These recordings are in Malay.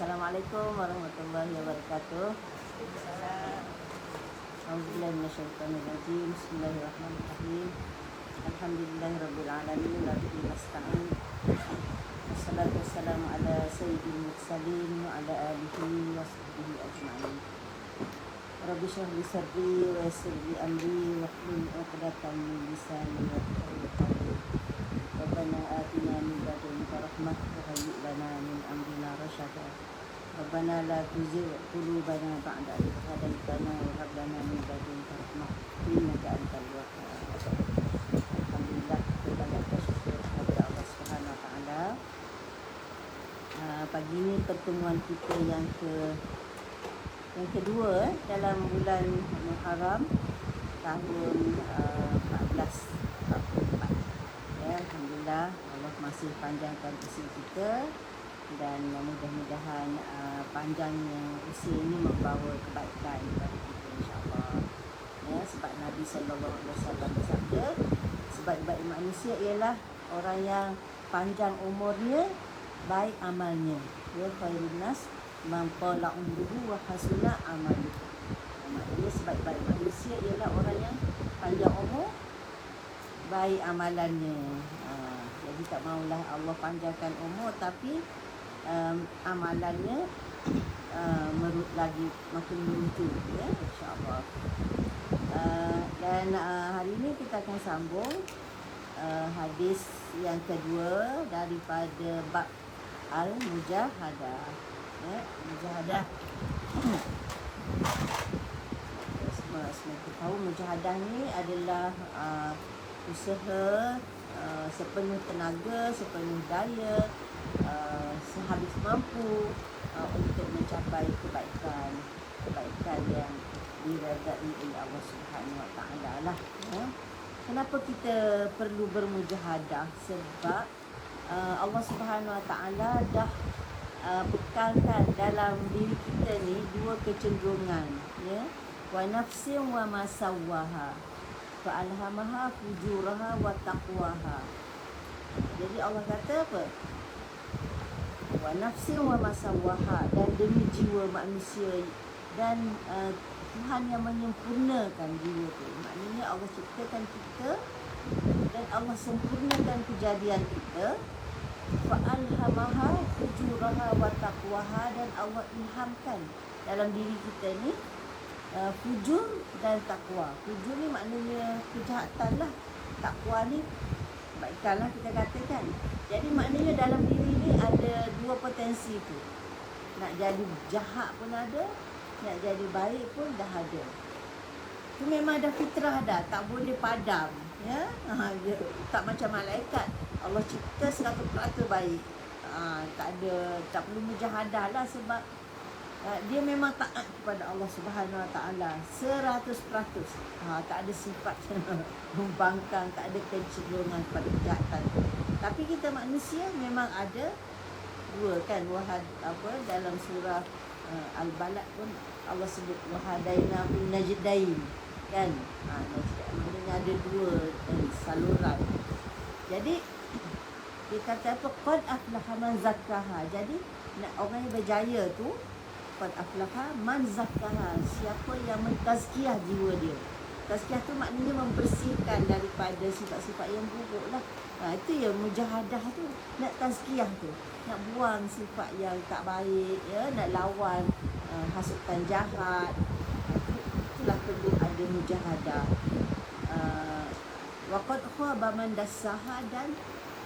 Assalamualaikum warahmatullahi wabarakatuh. A'udzubillahi minasyaitonir rajim. Bismillahirrahmanirrahim. Alhamdulillahirabbil alamin wa bihi nasta'in. Wassalatu wassalamu ala sayyidil mursalin wa ala alihi wa sahbihi ajma'in. Rabbi shrah li sadri wa yassir li amri wahlul 'uqdatam min lisani yafqahu qawli. Rabbana atina min ladunka rahmah wa hayyi' lana min amrina rasyada. Rabbana la tuzigh qulubana ba'da idh hadaytana wa hab lana min ladunka rahmah innaka antal wahhab. Alhamdulillah, kita bersyukur kepada Allah Subhanahu wa taala. Pagi ini pertemuan kita yang kedua dalam bulan Muharram tahun 1444. Ya, alhamdulillah Allah masih panjangkan usia kita dan mudah-mudahan panjangnya usia ini membawa kebaikan kepada kita insya-Allah. Ya, sebab Nabi sallallahu alaihi wasallam bersabda, sebaik-baik manusia ialah orang yang panjang umurnya, baik amalnya. Ya, khairun nas man qala umruhu wa hasuna amaluhu. Maksudnya sebaik-baik manusia ialah orang yang panjang umur, baik amalannya. Jadi tak maulah Allah panjangkan umur tapi amalannya lagi makin merujuk, ya, insya-Allah. Dan hari ini kita akan sambung hadis yang kedua daripada bab al-mujahadah. Ya, mujahadah. Semua kita tahu mujahadah ni adalah usaha sepenuh tenaga, sepenuh daya, sehabis mampu untuk mencapai kebaikan yang diredai oleh Allah Subhanahu wa taala lah, ya. Kenapa kita perlu bermujahadah? Sebab Allah Subhanahu wa taala dah bekalkan dalam diri kita ni dua kecenderungan, ya. Wa nafsin wa ma sawwaha fa alhamaha fujuraha wa taqwaha. Jadi Allah kata apa? Wa nafsin wa ma sawwaha, dan demi jiwa manusia, dan Tuhan yang menyempurnakan jiwa tu. Maknanya Allah ciptakan kita dan Allah sempurnakan kejadian kita. Fa alhamaha fujuraha wa taqwaha, dan Allah ilhamkan dalam diri kita ni fujur dan takwa. Fujur ni maknanya kejahatan lah, takwa ni kebaikan lah kita katakan. Jadi maknanya dalam diri ni ada dua potensi tu. Nak jadi jahat pun ada, nak jadi baik pun dah ada. Tu memang dah fitrah dah, tak boleh padam, ya. Tak macam malaikat, Allah cipta 100% baik. Tak perlu mujahadah lah, sebab dia memang taat kepada Allah Subhanahu wa taala 100%. Tak ada sifat membangkang, tak ada kecenderungan pada kejahatan. Tapi kita manusia memang ada dua kan, dalam surah Al-Balad pun Allah sebut wahadaina bin najdain kan. Maknanya ada dua saluran. Jadi dia kata apa? Qad aflaha man zakkaha. Jadi orang yang berjaya tu, qad aflaha man zakkaha, siapa yang mentazkiyah jiwa dia. Tazkiyah tu maknanya membersihkan daripada sifat-sifat yang buruk lah. Itu ya mujahadah tu, nak tazkiyah tu, nak buang sifat yang tak baik, ya, nak lawan hasutan jahat. Itulah perlu ada mujahadah. Waqad khaba man dassaha, dan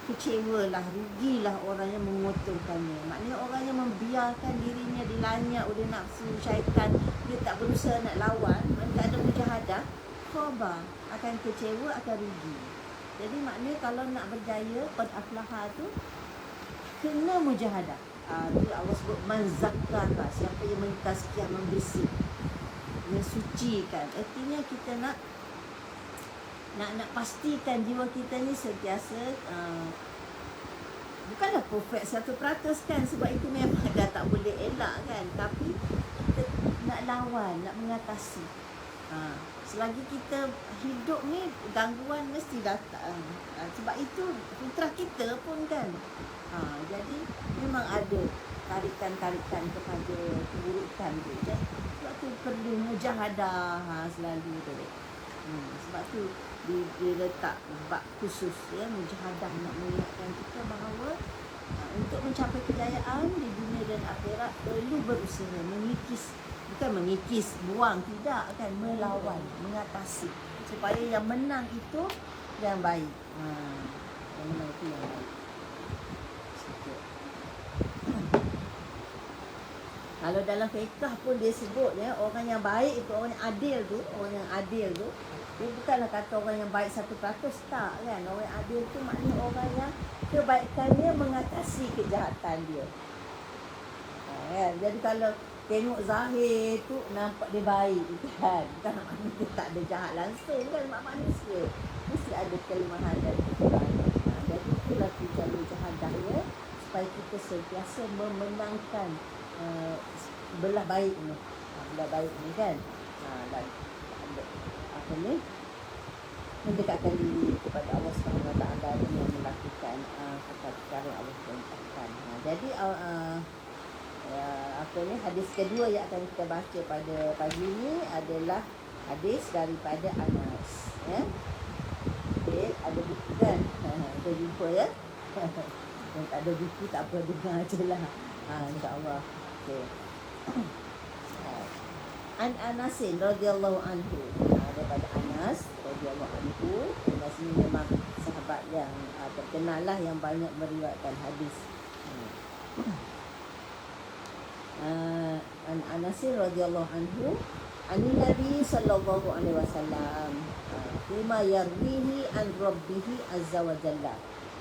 kecewalah, rugilah orang yang mengotorkannya. Maknanya orang yang membiarkan dirinya dilanyap oleh nafsu syaitan, dia tak berusaha nak lawan, tak ada mujahadah, khaba, akan kecewa, akan rugi. Jadi maknanya kalau nak berjaya, qad aflaha tu kena mujahadah. Tu Allah sebut man zakkaha, siapa yang mentazkiyah, membersih, mensucikan. Artinya kita nak pastikan jiwa kita ni sentiasa bukanlah perfect 100% kan, sebab itu memang dah tak boleh elak kan, tapi kita nak lawan, nak mengatasi. Selagi kita hidup ni, gangguan mesti datang. Sebab itu fitrah kita pun kan. Jadi memang ada tarikan kepada keburukan tu kan. Sebab tu perlu mujahadah selalu tu. Sebab tu dia letak bab khusus ya, mujahadah nak mengingatkan kita bahawa untuk mencapai kejayaan di dunia dan akhirat perlu berusaha bukan mengikis, buang, tidak kan, melawan, mengatasi supaya yang menang itu yang baik. Yang menang itu yang baik. Sikit. Kalau dalam fiqh pun dia sebut ya, orang yang baik itu orang yang adil tu, dia bukanlah kata orang yang baik 100%, tak kan. Orang yang adil tu maknanya orang yang kebaikannya mengatasi kejahatan dia. Kan? Jadi kalau tengok zahir tu nampak dia baik kan, bukan maknanya dia tak ada jahat langsung kan, mak manusia mesti ada kelemahan dan kekurangan. Jadi itulah tujuan mujahadah ya, supaya kita sentiasa memenangkan belah baik ni. Belah baik ni kan. Dan apa ni? Mendekatkan diri kepada Allah Subhanahu Wa Taala dengan melakukan perkara Allah perintahkan. Jadi apa ni, hadis kedua yang akan kita baca pada pagi ini adalah hadis daripada Anas ya. Okey, ada buku kan? Ada jumpa ya. Dan tak ada buku tak apa, dengar ajalah. Insya-Allah. Okey. An Anas radhiyallahu anhu, daripada Anas radhiyallahu anhu. Anas ini memang sahabat yang terkenal lah, yang banyak meriwayatkan hadis. An Anas radhiyallahu anhu an Nabi sallallahu alaihi wasallam fima yarwihi an rabbih azza wa jalla.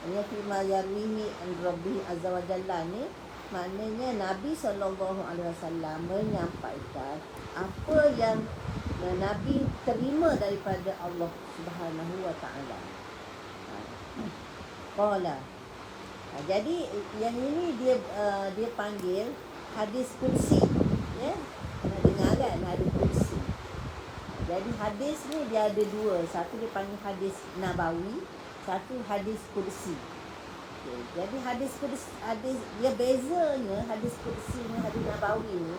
Ini fima yarwihi an rabbih azza wa jalla ni maknanya Nabi sallallahu alaihi wasallam menyampaikan apa yang Nabi terima daripada Allah Subhanahu wa taala. Qala. Jadi yang ini dia panggil hadis kursi ya. Pernah dengar kan hadis kursi. Jadi hadis ni dia ada dua, satu dia panggil hadis nabawi, satu hadis kursi. Okay. Jadi hadis dia bezanya hadis kursi ni, hadis nabawi ni.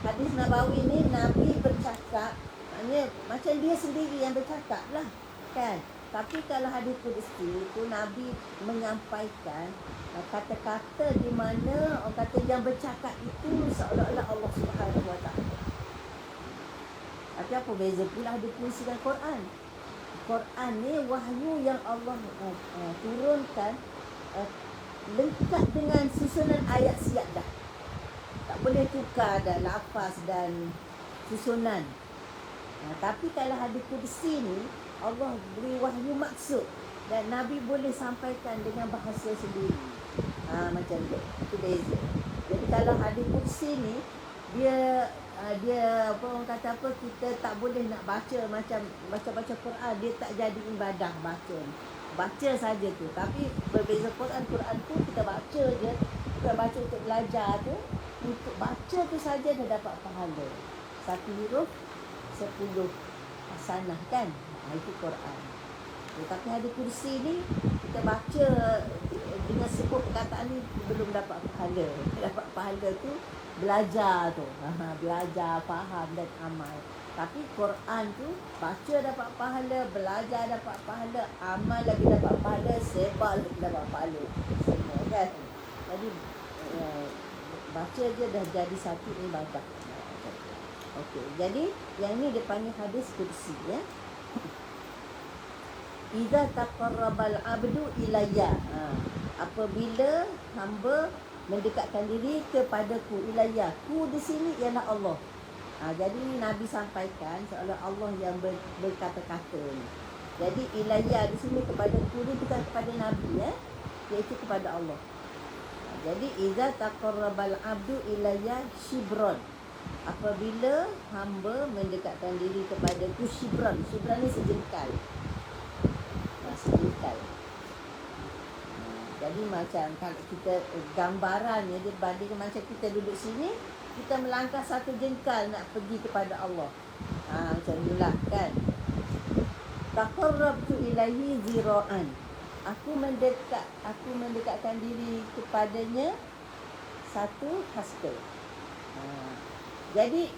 Hadis nabawi ni Nabi bercakap, maknanya macam dia sendiri yang bercakap lah kan. Tapi kalau hadis kursi itu Nabi menyampaikan kata-kata di mana orang kata yang bercakap itu seolah-olah Allah Subhanahu Wa Taala. Tapi apa beza pula hadis kursi dan Quran? Quran ni wahyu yang Allah turunkan lengkap dengan susunan ayat siap dah. Tak boleh tukar dah lafaz dan susunan. Tapi kalau hadis kursi ni Allah beri wahyu maksud dan Nabi boleh sampaikan dengan bahasa sendiri. Macam tu. Itu beza. Jadi kalau hadis kursi ni dia apa orang kata apa, kita tak boleh nak baca macam baca Quran, dia tak jadi ibadah baca saja tu. Tapi berbeza Quran tu kita baca je, kita baca untuk belajar tu, untuk baca tu saja dah dapat pahala. 1 huruf 10 hasanah kan. Itu Quran. Tapi hadis kursi ni kita baca dengan sebut perkataan ni belum dapat pahala. Dapat pahala tu belajar tu. Belajar, faham dan amal. Tapi Quran tu baca dapat pahala, belajar dapat pahala, amal lagi dapat pahala, sebar lagi dapat pahala. Semua kan. Jadi baca je dah jadi satu ibadah. Okey, jadi yang ni dipanggil hadis kursi ya. Iza taqarrabal abdu ilayya. Apabila hamba mendekatkan diri kepadaku, ilayya. Ku di sini ialah Allah. Jadi Nabi sampaikan seolah Allah yang berkata-kata ni. Jadi ilayya di sini kepadaku ni bukan kepada Nabi ya, iaitu kepada Allah. Jadi iza taqarrabal abdu ilayya shibron. Apabila hamba mendekatkan diri kepadaku shibron. Shibron ni sejengkal. Sejengkal. Jadi macam kalau kita gambarannya dia banding macam kita duduk sini, kita melangkah 1 jengkal nak pergi kepada Allah. Macam itulah kan. Taqarrabtu ilaihi zira'an. Aku mendekatkan diri kepadanya satu hasta. Jadi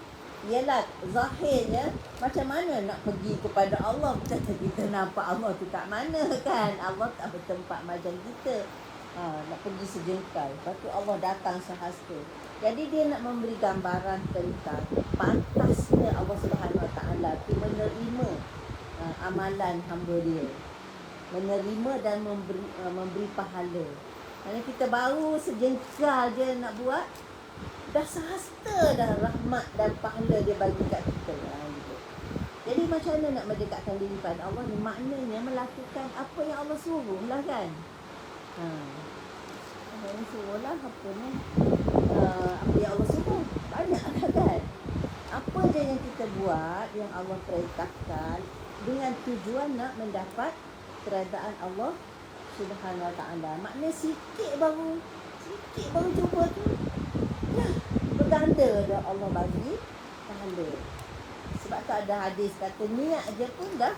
ialah zahirnya macam mana nak pergi kepada Allah, kita nampak Allah tu kat mana kan. Allah tak bertempat macam kita. Nak pergi sejengkal. Lepas tu Allah datang sehasta. Jadi dia nak memberi gambaran tentang pantasnya Allah Subhanahu Wa Taala tu menerima amalan hamba dia. Menerima dan memberi pahala. Kerana kita baru sejengkal je nak buat, dah sehasta dah rahmat dan pahala dia bagi kat kita. Gitu. Jadi macam mana nak mendekatkan diri pada Allah ni? Maknanya melakukan apa yang Allah suruh lah kan. Allah yang suruh lah apa ni, apa yang Allah suruh banyak lah kan. Apa je yang kita buat yang Allah perintahkan dengan tujuan nak mendapat keredaan Allah Subhanahu Wa Taala. Maknanya sikit baru cuba tu dah berganda dah Allah bagi pahala. Sebab tu ada hadis kata niat je pun dah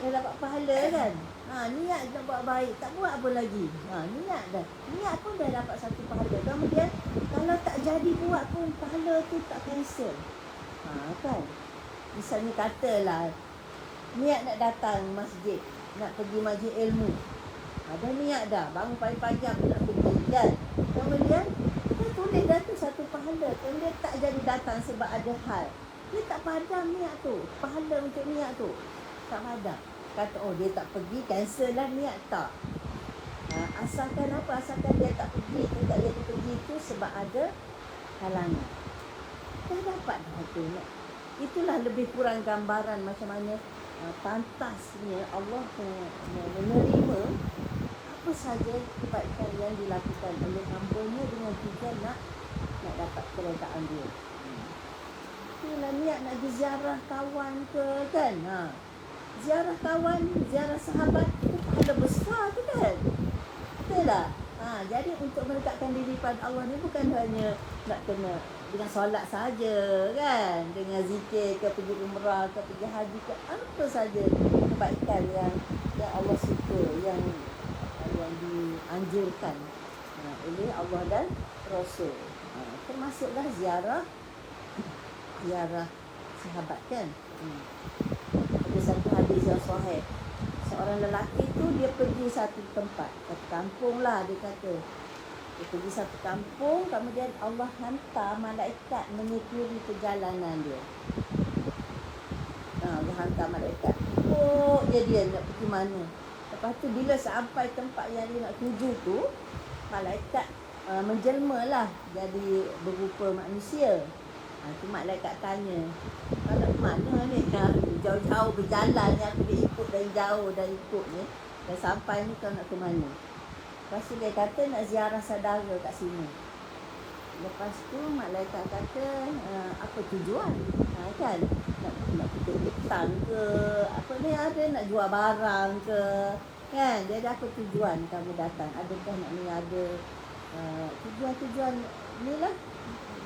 dapat pahala kan. Niat nak buat baik, tak buat apa lagi. Niat dah. Niat pun dah dapat satu pahala. Kemudian kalau tak jadi buat pun pahala tu tak cancel. Kan. Misalnya katalah niat nak datang masjid, nak pergi majlis ilmu. Ada niat dah, bangun pagi-pagi aku nak pergi kan. Kemudian dia tulis dah tu satu pahala. Kemudian tak jadi datang sebab ada hal. Dia tak padam niat tu. Pahala untuk niat tu tak padam. Kata dia tak pergi, cancel lah niat tak. Asalkan apa? Asalkan dia tak pergi, tak jadi pergi tu sebab ada halangan. Dah dapat dah tu. Itulah lebih kurang gambaran macam mana pantasnya Allah menerima apa saja kebaikan yang dilakukan oleh hamba-Nya dengan tujuan nak dapat keredaan dia. Itulah niat nak pergi ziarah kawan ke kan. Ziarah kawan, ziarah sahabat itu pahala besar tu kan. Betul tak? Jadi untuk mendekatkan diri pada Allah ni bukan hanya nak kena dengan solat saja kan, dengan zikir ke, pergi umrah ke, pergi haji ke, apa saja kebaikan yang Allah suka, yang dianjurkan oleh Allah dan Rasul. Termasuklah ziarah sahabat kan. Ada satu hadis yang sahih. Seorang lelaki tu dia pergi satu tempat, satu kampung lah dia kata. Dia pergi satu kampung, kemudian Allah hantar malaikat mengikuti perjalanan dia. Allah hantar malaikat. Dia nak pergi mana. Lepas tu bila sampai tempat yang dia nak tuju tu, malaikat menjelma lah jadi berupa manusia. Tu malaikat tanya, kalau mana ni? Jauh-jauh berjalan ni, aku dia ikut dari jauh dah ikut ni. Dah sampai ni kau nak ke mana? Lepas tu dia kata nak ziarah saudara kat sini. Lepas tu malaikat kata apa tujuan? Kan? Nak tutup hutang ke? Apa ni ada nak jual barang ke? Kan? Jadi apa tujuan kamu datang? Adakah nak ni ada tujuan-tujuan ni lah.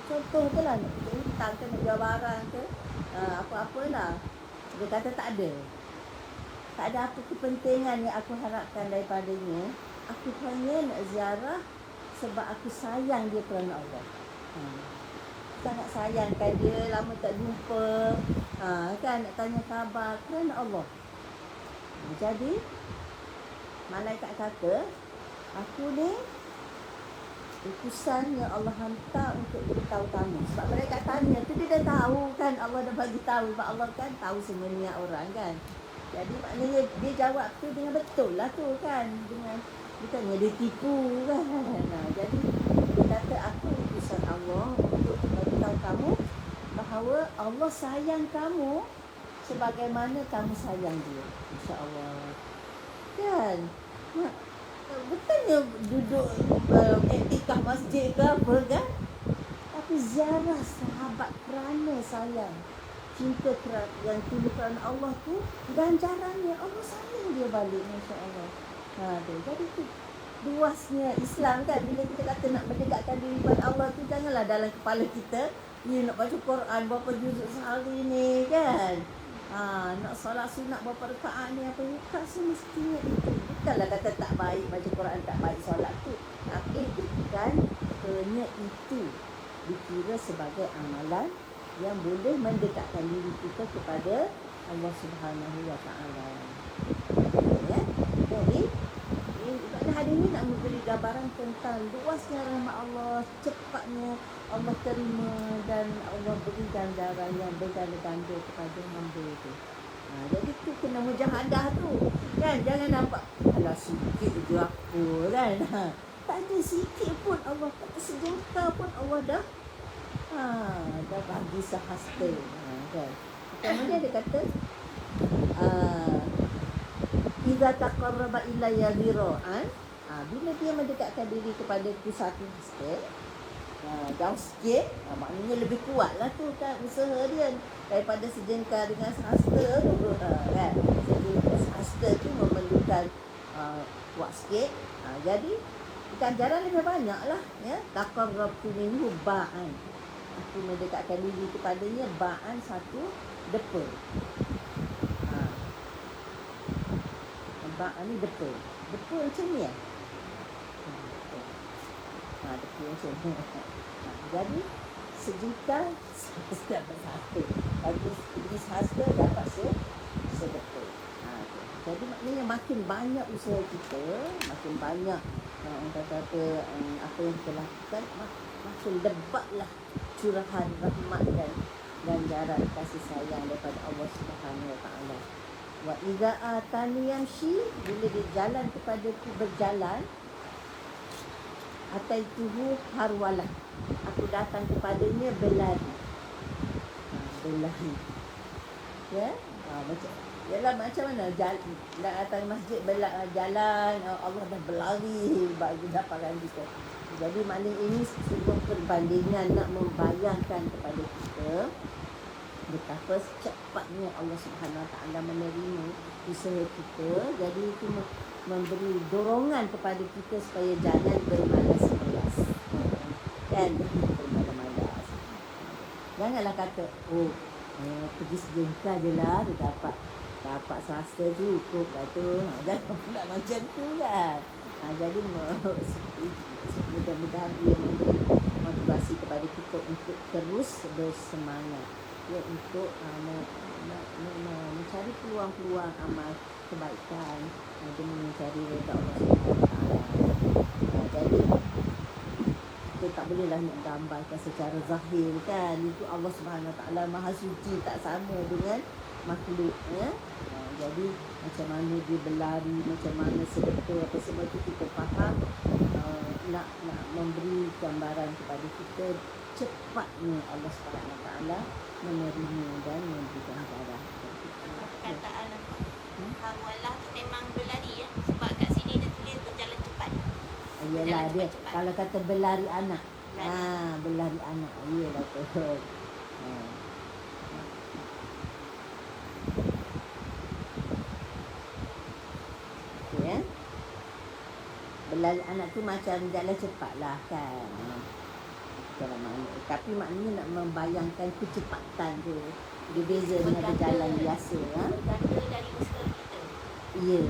Contoh tu lah nak tutup hutang ke, nak jual barang ke, apa-apalah. Dia kata tak ada. Tak ada apa kepentingan yang aku harapkan daripadanya. Aku hanya nak ziarah sebab aku sayang dia kerana Allah. Sangat sayangkan dia, lama tak jumpa. Kan nak tanya khabar kerana Allah. Jadi malaikat kata, aku ni utusan yang Allah hantar untuk beritahu kamu. Sebab mereka tanya tu dia dah tahu kan, Allah dah bagi tahu. Sebab Allah kan tahu semua niat orang kan. Jadi maknanya dia jawab tu dengan betul lah tu kan. Dengan bukannya dia tipu kan. Jadi dia kata aku utusan Allah untuk beritahu kamu bahawa Allah sayang kamu sebagaimana kamu sayang dia. Insya-Allah. Kan? Bukannya duduk iktikaf masjid ke apa kan, tapi ziarah sahabat kerana sayang, cinta yang tulus kerana Allah tu, ganjarannya Allah sayang dia balik. Masya-Allah. Jadi tu luasnya Islam kan. Bila kita kata nak mendekatkan diri pada Allah tu, janganlah dalam kepala kita nak baca Quran berapa juzuk sehari ni kan. Nak solat sunat berapa rakaat ni, apa bukan semestinya itu. Bukanlah kata tak baik baca Quran, tak baik solat tu. Tapi kan kiranya itu dikira sebagai amalan yang boleh mendekatkan diri kita kepada Allah Subhanahu Wa Taala. Ya. Jadi ibadah hari ini nak memberi gambaran tentang luasnya rahmat Allah, cepatnya Allah terima dan Allah beri ganjaran yang berganda-ganda kepada hamba itu. Jadi tu kena mujahadah tu. Kan jangan nampak alah sikit je apa kan. Tak ada sikit pun Allah, kata sejengkal pun Allah dah dah bagi sehasta. Kan. Kemudian dia kata idza taqarraba ilayya dhira'an, bila dia mendekatkan diri kepadaku satu hasta, jauh sikit, maknanya lebih kuatlah tu kan usaha dia daripada sejengkal dengan sehasta tu kan. Sehasta tu memerlukan kuat sikit, jadi ganjaran lebih banyak lah ya. Taqarrabtu minhu ba'an, aku mendekatkan diri kepadanya ba'an satu depa. Ba'an ni depa macam ni ya. Depa macam ni. Jadi sejengkal dapat sehasta, bagi sehasta dapat sedepa. Jadi maknanya makin banyak usaha kita, makin banyak orang kata apa yang kita lakukan, makin lebatlah curahan rahmat dan ganjaran kasih sayang daripada Allah Subhanahu Wa Taala. Wa idza atani yamshi, bila dia jalan kepadaku berjalan, ataituhu harwalah, aku datang kepadanya berlari. Berlari. Ya, macam mana jalan, nak datang masjid jalan, Allah dah berlari bagi dapatkan kita. Jadi maknanya ini sebuah perbandingan nak membayangkan kepada kita betapa cepatnya Allah Subhanahu Wa Taala menerima usaha kita. Jadi itu memberi dorongan kepada kita supaya jangan bermalas-malas. Kan? Bermalas-malas. Janganlah kata, pergi sejengkal je lah, dia dapat swasta cukup lah tu. Jangan pula macam tu kan. Jadi mudah-mudahan ia memberi motivasi kepada kita untuk terus bersemangat, ya, untuk mencari peluang-peluang amal kebaikan demi mencari redha Allah Subhanahu Wa Taala. Jadi kita tak bolehlah nak gambarkan secara zahir kan. Itu Allah Subhanahu Wa Taala Maha Suci, tak sama dengan makhluk ya. Jadi macam mana dia berlari, macam mana sedekah, apa semua itu kita faham. Nak memberi gambaran kepada kita cepatnya Allah Subhanahu Wa Taala menerima dan memberi ganjaran. Perkataan harwalah tu memang berlari ya. Sebab kat sini dia tulis berjalan cepat. Yalah dia cepat. Kalau kata berlari anak. Berlari anak. Iyalah betul. Ya. Berlari anak tu macam jalan cepat lah kan. Tapi maknanya nak membayangkan kecepatan tu. Dia beza dengan berjalan biasa. Berganda dari usaha kita. Ya.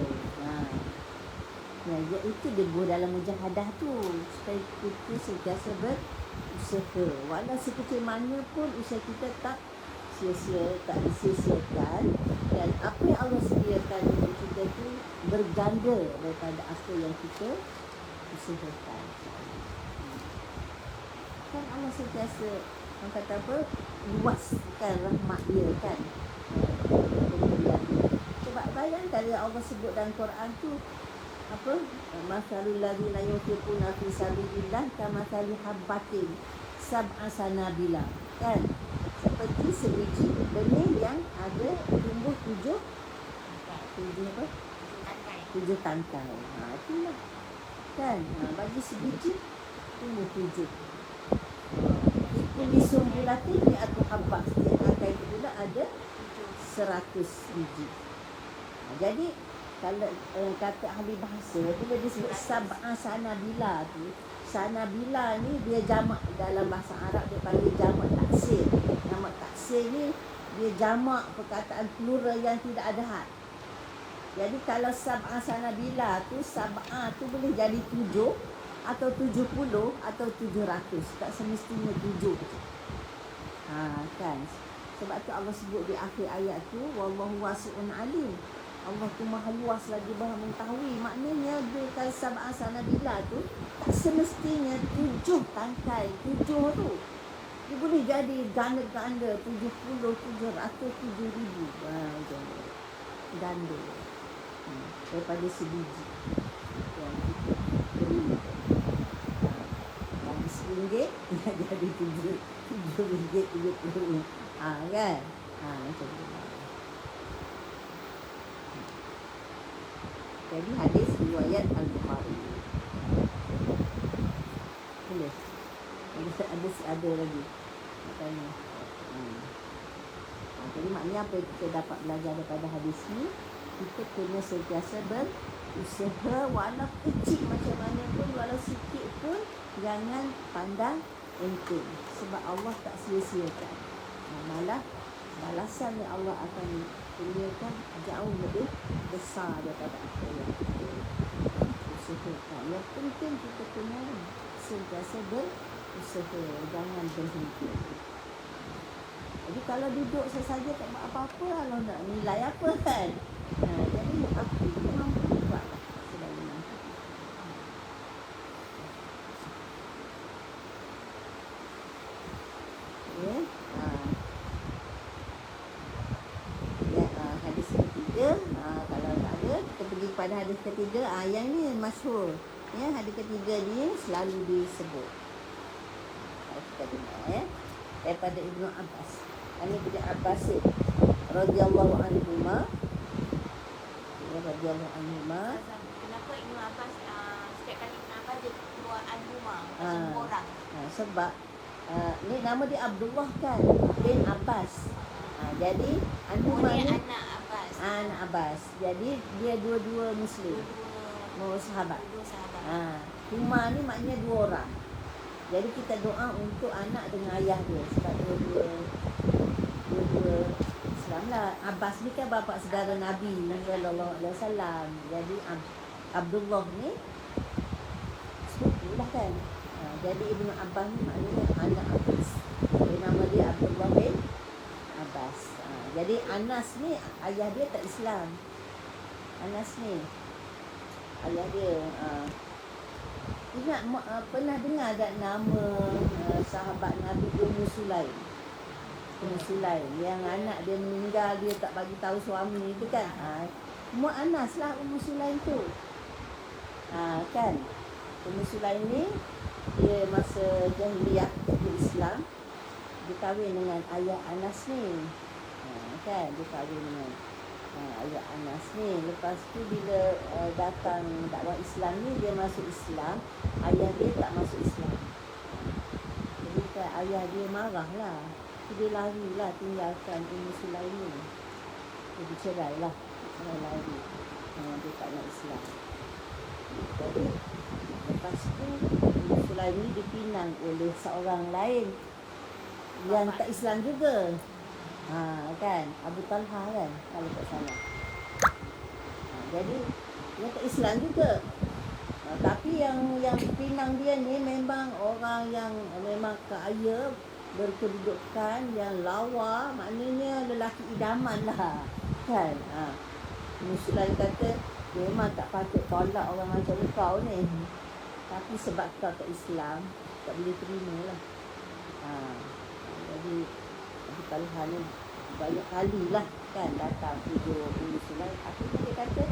Itu dia buat dalam mujahadah tu. Supaya kita sentiasa berusaha. Walau sekecil mana pun usaha kita tak sia-sia, tak disia-siakan. Dan apa yang Allah sediakan untuk kita tu berganda daripada apa yang kita usahakan. Kan Allah sentiasa, orang kata apa, luaskan rahmat dia kan. Cuba bayangkan yang Allah sebut dalam Quran tu apa, masalul ladzina yunfiquna fi sabilillah kamathali habbatin sab'a sanabila, kan, seperti sebiji benih yang ada tumbuh tujuh tangkai. Itulah kan, bagi sebiji tumbuh tujuh. Kulli sumbulatin mi'atu habbah, setiap tangkai itu pula ada 100 biji. Jadi kalau kata ahli bahasa, bila disebut sab'a sanabila tu, sanabila ni dia jamak, dalam bahasa Arab dia panggil jamak taksir. Jamak taksir ni dia jamak perkataan plural yang tidak ada had. Jadi kalau sab'a sanabila tu, sab'a tu boleh jadi 7 atau 70 atau 700. Tak semestinya 7. Kan. Sebab tu Allah sebut di akhir ayat tu, wallahu wasi'un alim. Allah tu maha luas lagi maha mengetahui. Maknanya dia sab'a sanabila tu tak semestinya 7 tangkai, 7 tu. Dia boleh jadi ganda-ganda 70, 700, 7,000. Macam tu. Ganda. Daripada sebiji. Yang kita beri. Yang RM1 jadi 7 ringgit 70. Kan? Macam tu. Jadi hadis riwayat Al-Bukhari. Boleh. Ada lagi. Maknanya. Jadi maknanya apa yang kita dapat belajar daripada hadis ni, kita kena sentiasa berusaha walau kecil macam mana pun, walau sikit pun, jangan pandang enteng. Sebab Allah tak sia-siakan. Malah balasan yang Allah akan kurniakan jauh lebih besar daripada apa yang kita usahakan. Yang penting kita kena sentiasa berusaha, jangan berhenti. Jadi kalau duduk sesaja tak buat apa-apa, kalau nak nilai apa kan? Jadi aku mampu buatlah sedaya mampu. Okay. Hadis ketiga, kalau tak ada, kita pergi kepada hadis ketiga. Yang ni masyhur. Ya, hadis ketiga ni selalu disebut. Kita dengar daripada Ibnu Abbas. Ini Ibnu Abbas radhiyallahu anhuma. Radhiyallahu anhuma. Kenapa Ibnu Abbas setiap kali Ibnu Abbas dia keluar anhuma macam orang? Sebab ni nama dia Abdullah kan, bin Abbas. Jadi anhuma ni anak Abbas. Anak Abbas. Jadi dia dua-dua muslim. Dua sahabat. Huma ni maknanya 2 orang. Jadi kita doa untuk anak dengan ayah dia sebab dua-dua Islam lah. Abbas ni kan bapa saudara Nabi sallallahu alaihi wasallam. Jadi Abdullah ni sepupu lah kan. Jadi Ibnu Abbas ni maknanya anak Abbas. Jadi nama dia Abdullah bin Abbas. Jadi Anas ni ayah dia tak Islam. Anas ni ayah dia ingat pernah dengar tak nama sahabat Nabi Ummu Sulaim? Ummu Sulaim yang anak dia meninggal, dia tak bagi tahu suami tu kan. Mak Anas lah Ummu Sulaim tu. Kan. Ummu Sulaim ni dia masa jahiliyah dia Islam, dia kahwin dengan ayah Anas ni. Kan, dia kahwin dengan ayah Anas ni. Lepas tu bila datang dakwah Islam ni, dia masuk Islam, ayah dia tak masuk Islam. Jadi kan ayah dia marah lah. Dia lari lah tinggalkan Ummu Sulaim ni. Dia bercerai lah. Dia lari. Dia tak nak Islam. Jadi lepas tu Ummu Sulaim ni dipinang oleh seorang lain yang tak Islam juga. Kan, Abu Talha kan, kalau tak salah. Jadi dia tak Islam juga. Tapi yang pinang dia ni memang orang yang memang kaya, berkedudukan, yang lawa, maknanya lelaki idaman lah. Kan. Muslim kata memang tak patut tolak orang macam kau ni. Tapi sebab kau tak Islam, tak boleh terima lah. Jadi Abu Talha ni banyak kali lah kan datang tidur Ummu Sulaim. Dia kata,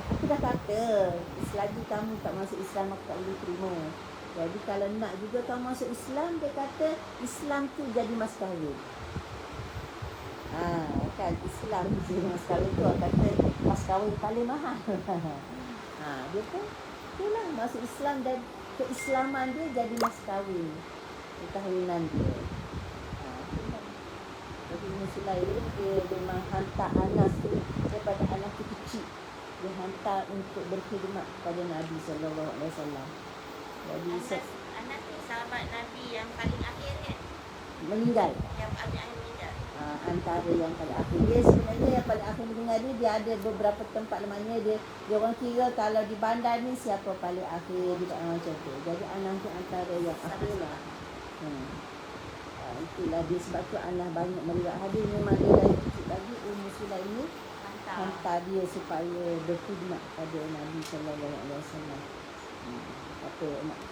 aku dah kata selagi kamu tak masuk Islam aku tak boleh terima. Jadi kalau nak juga kamu masuk Islam, dia kata Islam tu jadi mas kahwin. Kan Islam tu jadi mas kahwin tu, orang kata mas kahwin paling mahal. Dia pun itulah masuk Islam dan keislaman dia jadi mas kahwin. Perkahwinan dia. Jadi Ummu Sulaim dia memang hantar Anas tu daripada anak kecil. Dia hantar untuk berkhidmat kepada Nabi sallallahu alaihi wasallam. Jadi Anas ni sahabat Nabi yang paling akhir kan? meninggal. Yang paling akhir meninggal. antara yang pada akhir. Dia sebenarnya yang pada akhir mendengar dia ada beberapa tempat lemahnya. Dia orang kira kalau di bandar ni siapa paling akhir macam tu. Jadi Anas tu antara yang akhir lah. Itulah dia, sebab tu Anas banyak meriwayat hadis. Memang dia dari kecil lagi Ummu Sulaim ni hantar dia supaya berkhidmat pada Nabi sallallahu alaihi wasallam.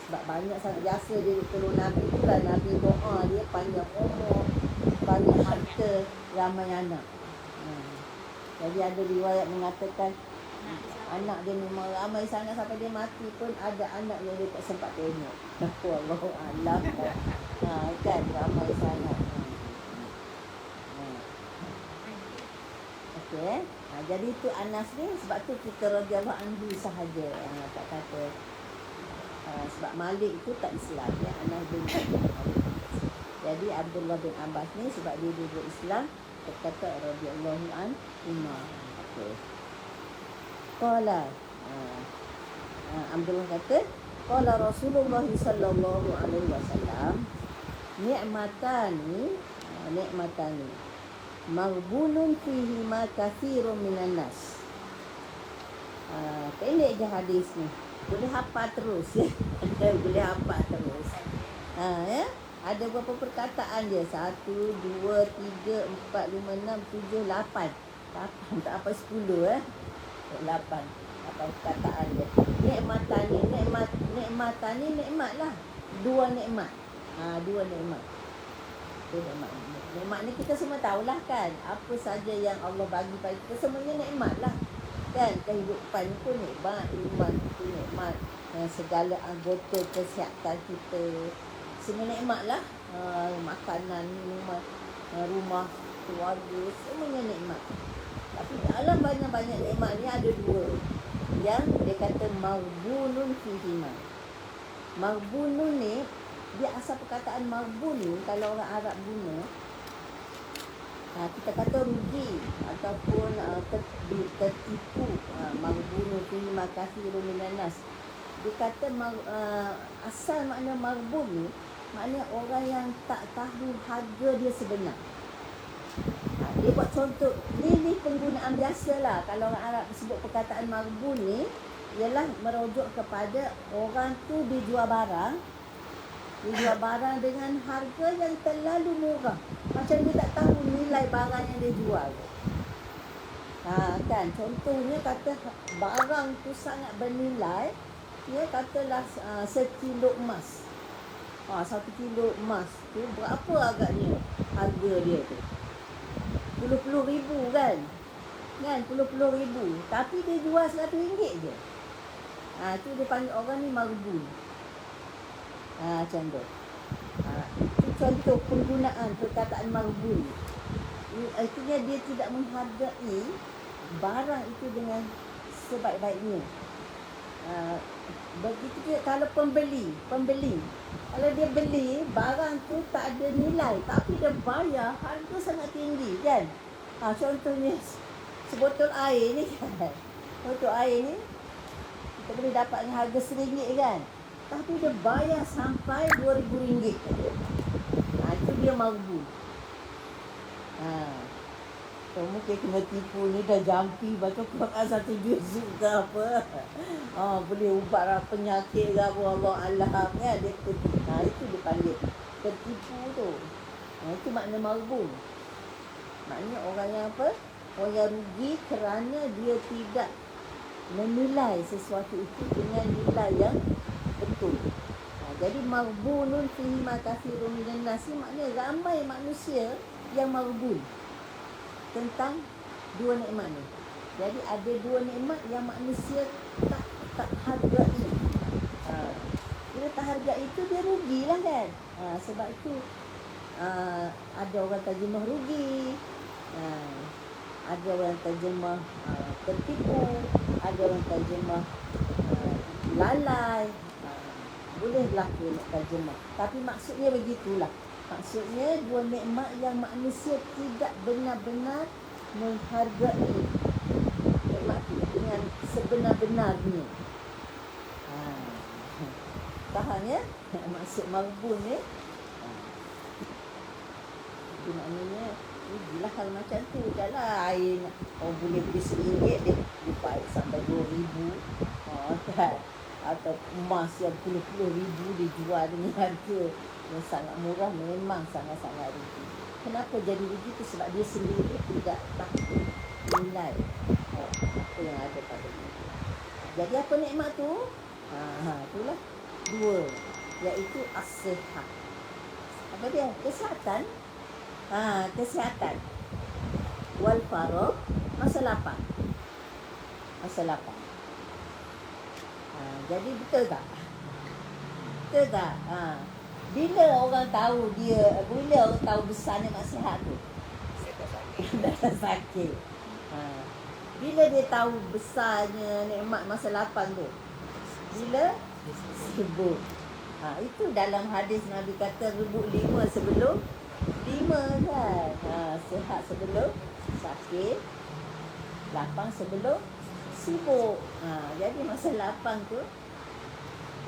Sebab banyak sangat jasa dia tolong Nabi tu lah. Nabi doa dia panjang umur, banyak harta, ramai anak. Jadi ada riwayat mengatakan anak dia memang ramai sangat sampai dia mati pun ada anak yang dia tak sempat tengok. Allahu a'lam. Kan ramai sangat. Okey. Jadi tu Anas ni, sebab tu kita radhiyallahu anhu sahaja tak kata. Sebab Malik tu tak Islam ya, Anas bin Malik. Jadi Abdullah bin Abbas ni sebab dia dulu Islam, kata radhiyallahu anhu. Okey. Qala Abdullah kata qala Rasulullah sallallahu alaihi wasallam ni'matani maghbunun fihi ma katsirun minan nas. Pendek je hadis ni. Boleh hafal terus ya. Boleh hafal terus. Ya. Ada berapa perkataan dia? 1, 2, 3, 4, 5, 6, 7, 8. 8 tak apa 10 8. 8 perkataan dia. Nikmatani nikmat lah. 2 nikmat. 2 nikmat. Itu nikmat. Nikmat ni kita semua tahulah kan. Apa saja yang Allah bagi pada kita semuanya nikmat lah. Kan kehidupan pun nikmat, iman itu nikmat, segala anggota kesihatan kita semua nikmat lah. Makanan, minuman, rumah, keluarga, semuanya nikmat. Tapi dalam banyak-banyak nikmat ni ada 2 yang dia kata maghbunun fihima. Maghbunun ni, dia asal perkataan maghbun ni kalau orang Arab guna, kita kata rugi ataupun tertipu. Maghbunun fihima katsirun minan nas. Dia kata asal makna maghbun ni maknanya orang yang tak tahu harga dia sebenar. Dia buat contoh, ni penggunaan biasa lah. Kalau orang Arab sebut perkataan maghbun ni, ialah merujuk kepada orang tu dijual barang dengan harga yang terlalu murah. Macam dia tak tahu nilai barang yang dia jual. Kan, contohnya kata barang tu sangat bernilai, dia katalah 1 kilo emas. 1 kilo emas tu berapa agaknya harga dia tu? Puluh ribu kan? Puluh ribu. Tapi dia jual RM100 je. Tu dia panggil orang ni maghbun. Macam tu. Itu contoh penggunaan perkataan maghbun. Artinya dia tidak menghargai barang itu dengan sebaik-baiknya. Begitu juga kalau pembeli. Kalau dia beli barang tu tak ada nilai, tapi dia bayar harga sangat tinggi kan. Contohnya sebotol air ni kan. Botol air ni kita boleh dapat dengan harga RM1 kan. Tapi dia bayar sampai RM2,000. Itu dia maghbun. Mungkin kena tipu ni dah jampi baca Quran 1 juzuk ke apa. Boleh ubat penyakit ke apa, Allah alam kan. Itu dia panggil tertipu tu. Itu makna maghbun. Maknanya orang yang apa? Orang yang rugi kerana dia tidak menilai sesuatu itu dengan nilai yang betul. Jadi maghbunun fihi ma katsirun minan nas, maknanya ramai manusia yang maghbun tentang 2 nikmat ni. Jadi ada 2 nikmat yang manusia tak hargai. Bila tak hargai itu dia rugilah kan. Sebab itu ada orang terjemah rugi, ada orang terjemah tertipu, ada orang terjemah lalai. Bolehlah dia nak terjemah. Tapi maksudnya begitulah. Maksudnya 2 nikmat yang manusia tidak benar-benar menghargai nikmat itu dengan sebenar-benarnya. Faham ya? Maksud maghbun ni. Itu maknanya Rugilah hal macam tu. Dah lah air orang boleh beli RM1 dia baik sampai RM2,000. Kan? Atau emas yang puluh-puluh ribu dijual dengan harga yang sangat murah, memang sangat-sangat rugi. Kenapa jadi rugi tu? Sebab dia sendiri tidak tahu nilai apa yang ada pada dia. Jadi apa nikmat tu? Itulah dua, iaitu as-sihat. Apa dia? Kesihatan. Kesihatan. Wal faragh, masa lapang. Jadi betul tak? Betul tak? Bila orang tahu besarnya maksiat tu? Dah sakit. Bila dia tahu besarnya nikmat masa lapang tu? Bila sibuk. Itu dalam hadis Nabi kata rebut 5 sebelum 5 kan. Sihat sebelum sakit, lapang sebelum sibuk. Jadi masa lapang tu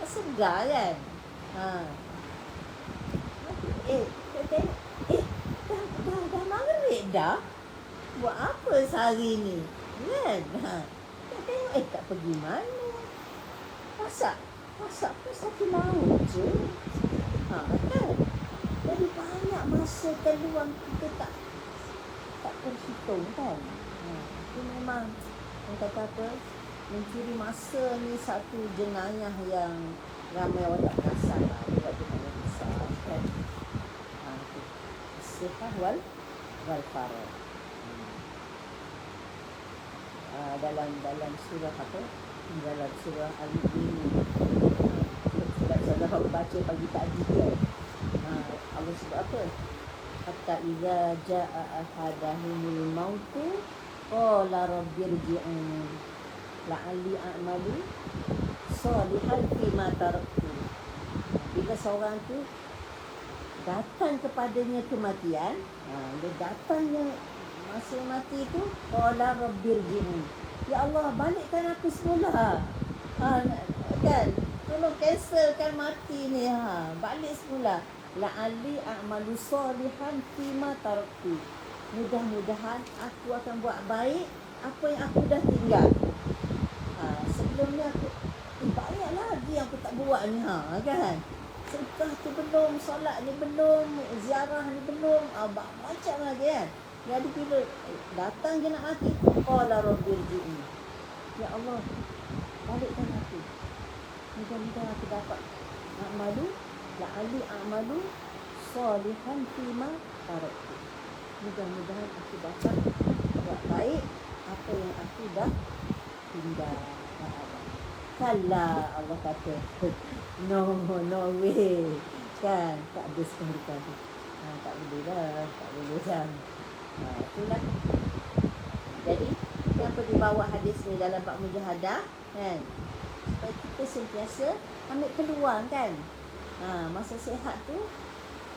segar kan. Dah maghrib dah. Buat apa sehari ni? Kan? Tengok tak pergi mana. Masak pun satu lauk je. Kan? Jadi banyak masa terluang kita tak terhitung kan. Itu memang orang kata apa, mencuri masa ni satu jenayah yang ramai orang tak perasan lah. Buat jenayah besar kan. Sihat wal faragh. Dalam surah apa? Dalam surah Al-Mu'minun. Saya baca pagi tadi kan. Allah sebut apa? Hatta idza jaa ahadahumul mautu qala rabbirji'un la'alli a'malu shalihan fima taraktu. Bila seorang tu datang kepadanya kematian, dia datangnya masa mati tu, qala rabbirji'un, ya Allah balikkan aku semula. Kan, tolong cancelkan mati ni, balik semula. La'alli a'malu shalihan fima taraktu. Mudah-mudahan aku akan buat baik apa yang aku dah tinggal. Sebelum ni aku banyak lagi yang aku tak buat ni, kan. Sedekah tu belum, solat ni belum, ziarah ni belum, macam lagi kan. Jadi bila datang je nak mati, qala rabbirji'un, ya Allah balikkan aku, mudah-mudahan aku dapat a'malu la'alli a'malu shalihan fima taraktu. Mudah-mudahan aku dapat buat baik apa yang aku dah tinggal. Kala, Allah kata no way kan, tak ada sekali. Tak boleh dah. Itulah. Jadi apa dibawa hadis ni dalam bab mujahadah kan, supaya kita sentiasa ambil peluang kan. Masa sihat tu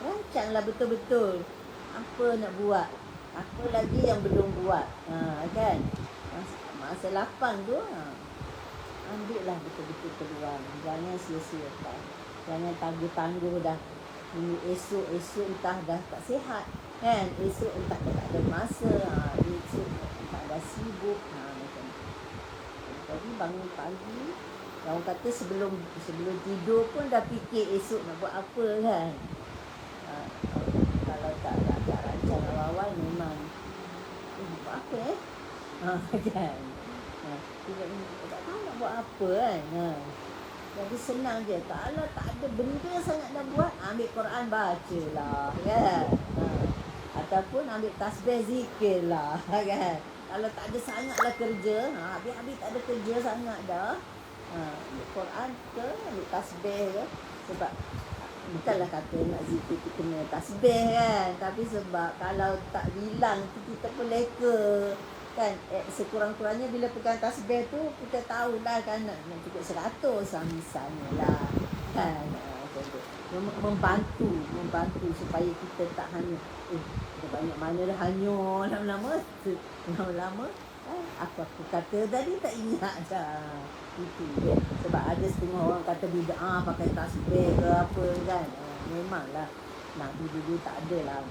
rancanglah betul-betul apa nak buat, apa lagi yang belum buat, kan. Masa lapang tu ambillah betul-betul peluang. Jangan sia-siakan. Jangan tangguh-tangguh dah. Ini esok entah dah tak sihat kan. Esok entah dah tak ada masa. Esok entah dah sibuk. Macam tu. Jadi bangun pagi, orang kata sebelum tidur pun dah fikir esok nak buat apa kan. Kalau tak rancang awal memang buat apa kan. Tak tahu nak buat apa kan. Jadi senang je. Kalau tak ada benda sangat nak buat, ambil Quran bacalah kan. Ataupun ambil tasbih zikir lah kan. Kalau tak ada sangatlah kerja, habis-habis tak ada kerja sangat dah, ambil Quran ke, ambil tasbih ke. Sebab bukanlah kata nak zikir tu kena tasbih kan, tapi sebab kalau tak bilang tu kita pun leka kan. Sekurang-kurangnya bila pegang tasbih tu kita tahulah kan nak cukup 100 misalnya lah kan. Membantu supaya kita tak hanya dah banyak mana dah hanyut lama-lama aku kata tadi tak ingat dah. Itu je. Sebab ada setengah orang kata bid'ah pakai tasbih ke apa kan. Memanglah Nabi dulu tak ada lah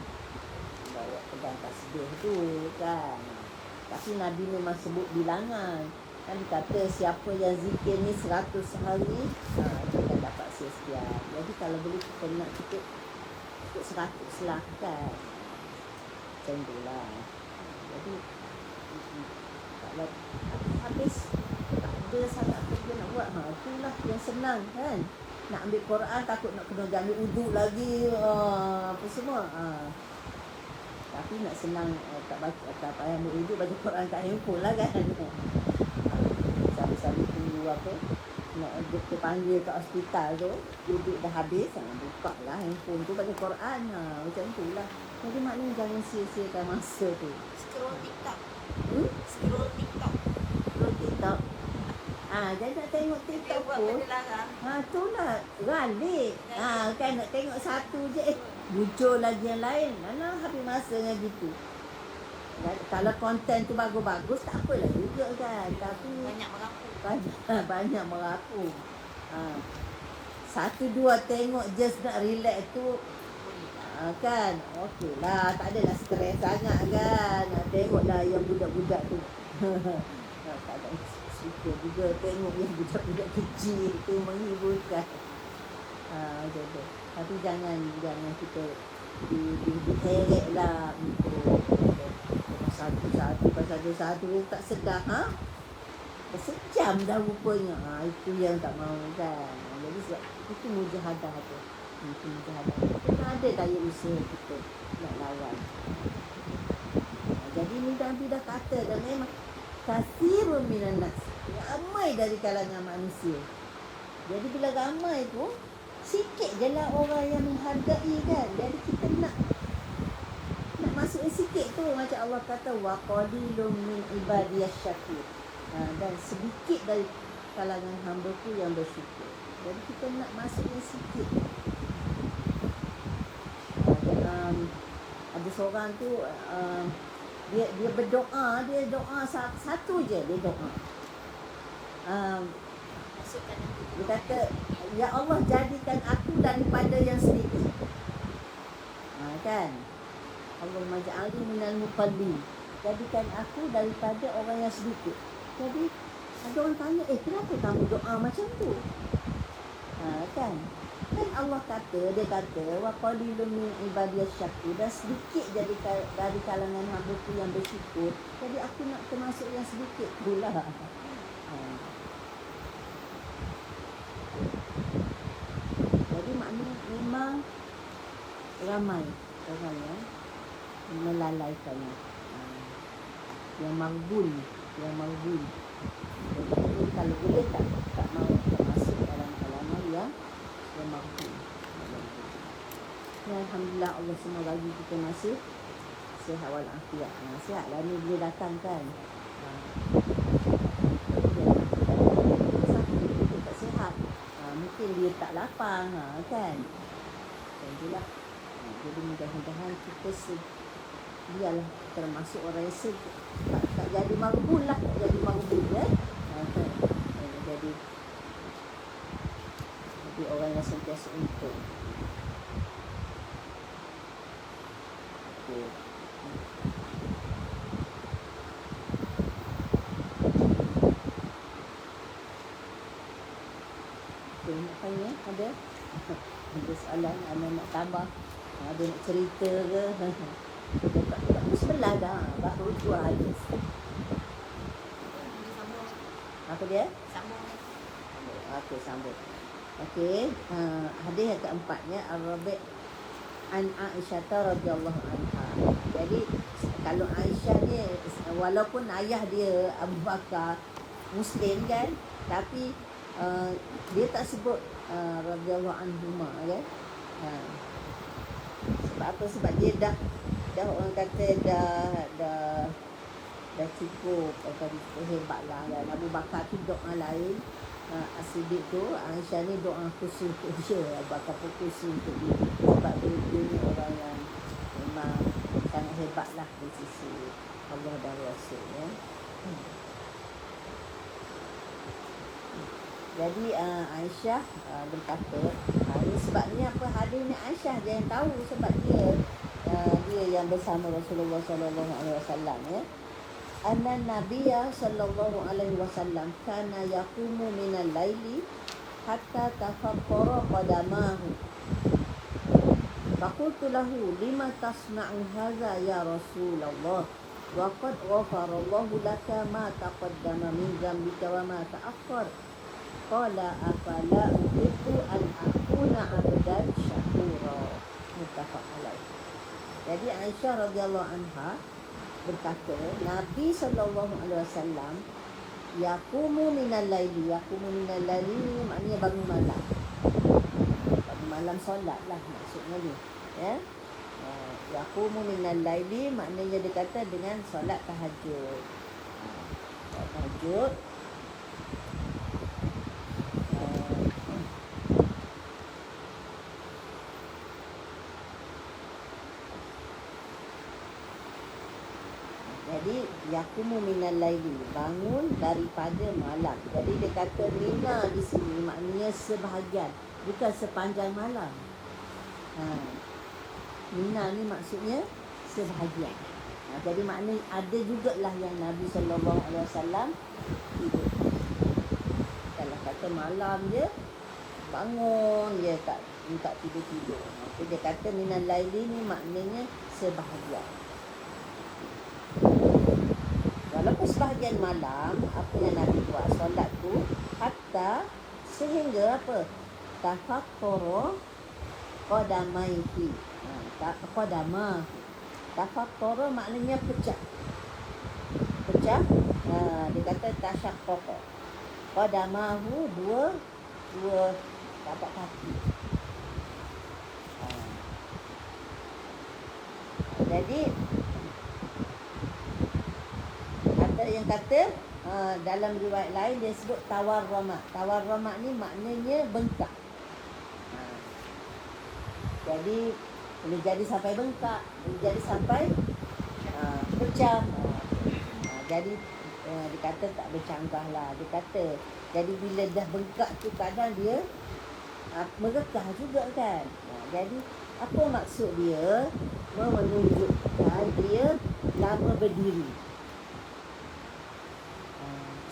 bawa pedang tasbih tu kan. Tapi Nabi memang sebut bilangan. Kan kata siapa yang zikir ni 100 hari, dia akan dapat sekian. Jadi kalau boleh kita nak cukup 100 lah kan. Macam tu lah. Jadi kalau habis tak ada sangat kerja nak buat, itulah yang senang kan. Nak ambil Quran takut nak kena ambil uduk lagi, apa semua. Tapi nak senang, tak baca, tak payah ambil uduk, baca Quran kat handphone lah kan. Sambil-sambil tunggu apa, nak doktor panggil kat hospital tu, duduk dah habis, buka lah handphone tu, baca Quran. Macam tu lah. Jadi maknanya jangan sia-siakan masa tu. Scroll TikTok. Scroll TikTok. Jangan nak tengok TikTok Dia buat pun. benda larang. Tu lah, ralik. Kan nak tengok satu je, muncul lagi yang lain. Mana habis masa dengan gitu. Kalau konten tu bagus-bagus, tak apalah juga kan. Tapi Banyak merapu. banyak merapu. Satu dua tengok just nak relax tu, kan, okey lah, tak adalah stres sangat kan. Tengoklah yang budak-budak tu. Kadang suka juga tengok yang budak-budak kecil tu, menghiburkan. Macam tu. Tapi jangan kita diheret lah untuk satu-satu tak sedar. Sejam dah rupanya. Itu yang tak mahu kan. Jadi sebab itu mujahadah tu. Kena ada daya usaha kita nak lawan. Jadi ni Nabi dah kata, dan memang kathirun minan nas, ramai dari kalangan manusia. Jadi bila ramai tu, sikit je lah orang yang menghargai kan. Jadi kita nak masuk sikit tu, macam Allah kata wa qalilun min ibadiyas syakur. Dan sedikit dari kalangan hamba-Ku yang bersyukur. Jadi kita nak masuk sikit. Ada seorang tu, dia berdoa, dia doa satu je, dia doa. Masukkan Dia kata, ya Allah jadikan aku daripada yang sedikit. Kan? Allahumma ja'alni minal muqallin. Jadikan aku daripada orang yang sedikit. Jadi ada orang tanya, kenapa kamu doa macam tu? Kan Allah kata, dia kata wa qalilun min ibadiyas syakur, dan sedikit jadi dari kalangan hamba-Ku yang bersyukur. Jadi aku nak termasuk yang sedikit pula. Jadi maknanya memang ramai orang yang melalaikannya. Yang maghbun. Jadi kalau boleh tak mahu termasuk dalam kalangan yang maghbun. Ya, alhamdulillah, Allah semua bagi kita masih sihat walafiat. Sihat lah ni dia datang kan. Dia tak sihat. Mungkin dia tak lapang kan. Dan itulah. Jadi mudah-mudahan kita biarlah termasuk orang yang tak jadi maghbun lah, tak jadi maghbun jadi orang yang sentiasa untuk. Okay. Nak tanya, ada soalan, ada nak tambah, ada nak cerita ke? Tak bismillah dah, baru 2 hadis. Apa dia? Sambung. Okey, sambung. Okey, hadis yang keempatnya Ar-Rabi' an Aisyah radhiyallahu anha. Jadi kalau Aisyah ni, walaupun ayah dia Abu Bakar Muslim kan, tapi dia tak sebut radhiyallahu anhuma kan. Sebab apa? Sebab dia dah orang kata dah cukup, hebat lah kan. Abu Bakar tu doa lain, As-Siddiq tu, Aisyah ni doa khusus untuk dia, Abu Bakar pun khusus untuk dia. Sebab dia ni orang yang memang sangat hebat lah di sisi Allah dan Rasul ya. Jadi Aisyah berkata, ini sebabnya apa, hadis ni Aisyah je yang tahu, sebab dia yang bersama Rasulullah sallallahu alaihi wasallam ya. Anna Nabiyya sallallahu alaihi wasallam kana yaqumu minal laili hatta tafakkara qadamahu. Faqultu lahu lima tasna'u hadza ya Rasulullah wa qad ghafarallahu laka ma taqaddama min dhanbika wa ma ta'akhkhar. Qala afala uhibbu an akuna 'abdan syakura. Muttafaq alaih. Jadi Aisyah radhiyallahu anha berkata, Nabi sallallahu alaihi wasallam yaqumu minal laili. Yaqumu minal laili maknanya bangun malam. Bangun malam solat lah maksudnya ni. Ya. Yaqumu minal laili maknanya dia kata dengan solat tahajud. Solat tahajud. Jadi yaqumu minal laili, bangun daripada malam. Jadi dia kata mina di sini maknanya sebahagian, bukan sepanjang malam. Mina ni maksudnya sebahagian. Jadi maknanya ada jugalah yang Nabi sallallahu alaihi wasallam tidur. Kalau kata malam je bangun je tak tidur-tidur. Dia kata minal laili ni maknanya sebahagian. Walaupun sebahagian malam, apa yang Nabi buat solat tu hatta sehingga apa? Tafakkara qadamaihi. Qadama. Tafakkara maknanya pecah. Pecah. Dia kata tasyaqqaqa. Qadamahu dua tapak kaki. Jadi yang kata dalam riwayat lain dia sebut tawarrama. Tawarrama ni maknanya bengkak. Jadi boleh jadi sampai bengkak, boleh jadi sampai pecah. Jadi dia kata tak bercanggah lah. Dia kata jadi bila dah bengkak tu kadang dia merekah juga kan. Jadi apa maksud dia? Menunjukkan dia lama berdiri.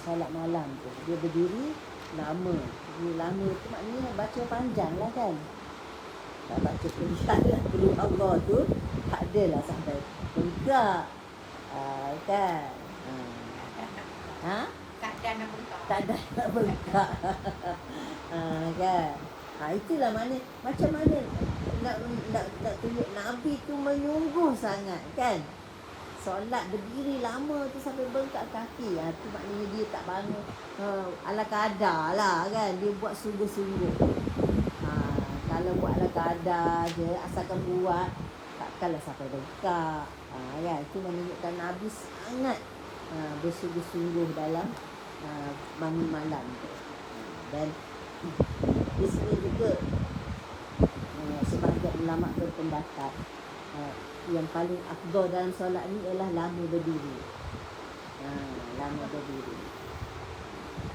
Solat malam tu dia berdiri lama. Dia lama tu maknanya baca panjang lah kan. Tak baca panjang lah Allah tu tak adalah sampai bengkak. Kan. Tak ada nak bengkak. Tak ada nak bengkak. Kan. Itulah maknanya macam mana nak tunjuk Nabi tu menyungguh sangat kan. Solat berdiri lama tu sampai bengkak kaki. Tu maknanya dia tak bangun ala kadar lah kan. Dia buat sungguh-sungguh. Kalau buat ala kadar je, asalkan buat, takkanlah sampai bengkak. Kan? Itu menunjukkan Nabi sangat bersungguh-sungguh dalam bangun malam tu. Dan di sini juga sebahagian ulama berpendapat yang paling afdal dalam solat ni ialah lama berdiri. Lama berdiri.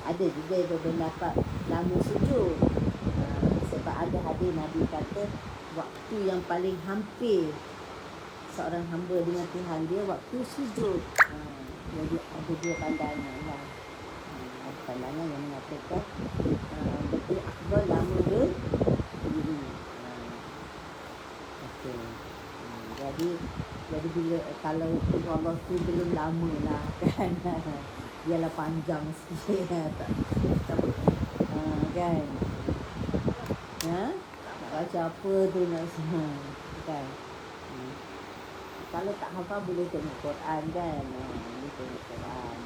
Ada juga yang berpendapat lama sujud. Sebab ada hadis Nabi kata waktu yang paling hampir seorang hamba dengan Tuhan dia waktu sujud. Jadi ada dua pandangan lah. Ada pandangan yang mengatakan lebih afdal lama berdiri. Okey. Jadi bila kalau Allah tu belum lama lah kan. Biarlah panjang sikit kan. Nak baca apa tu nak semua kan. Kalau tak hafal boleh tengok Quran kan. Boleh tengok Quran.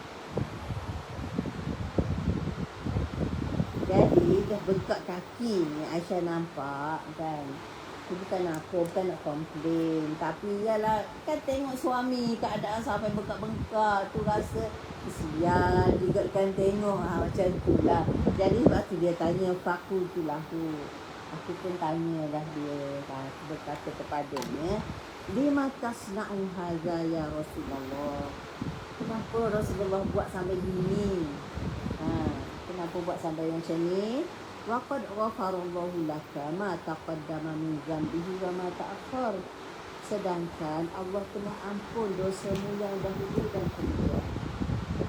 Jadi dah bengkak kaki ni Aisyah nampak kan. Itu bukan apa, bukan nak komplain. Tapi ialah kan tengok suami keadaan sampai bengkak-bengkak tu rasa kesian juga kan tengok macam tu lah. Jadi sebab tu dia tanya fakultu lahu. Aku pun tanyalah dia. Aku berkata kepadanya, lima tasna'u hadza ya Rasulullah. Kenapa Rasulullah buat sampai gini? Kenapa buat sampai macam ni? Waqad ghafarallahu laka ma taqaddama min dhanbihi wa ma ta'akhkhar. Sedangkan Allah telah ampun dosamu yang dahulu dan kemudian.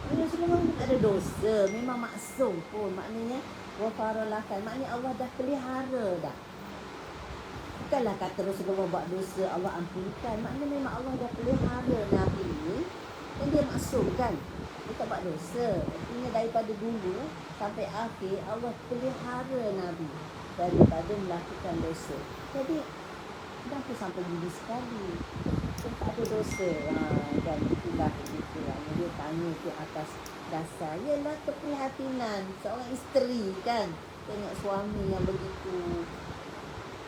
Rasulullah tak ada dosa, memang maksum pun. Maknanya wafaralakan, maknanya Allah dah pelihara dah. Bukanlah kata Rasulullah buat dosa Allah ampunkan. Maknanya memang Allah dah pelihara Nabi ni, dan dia maksum kan. Dia tak buat dosa. Artinya daripada dulu sampai akhir Allah pelihara Nabi daripada melakukan dosa. Jadi kenapa sampai gini sekali? Tak ada dosa. Dan itulah yang dia tanya ke atas dasar. Ialah keprihatinan seorang isteri kan. Tengok suami yang begitu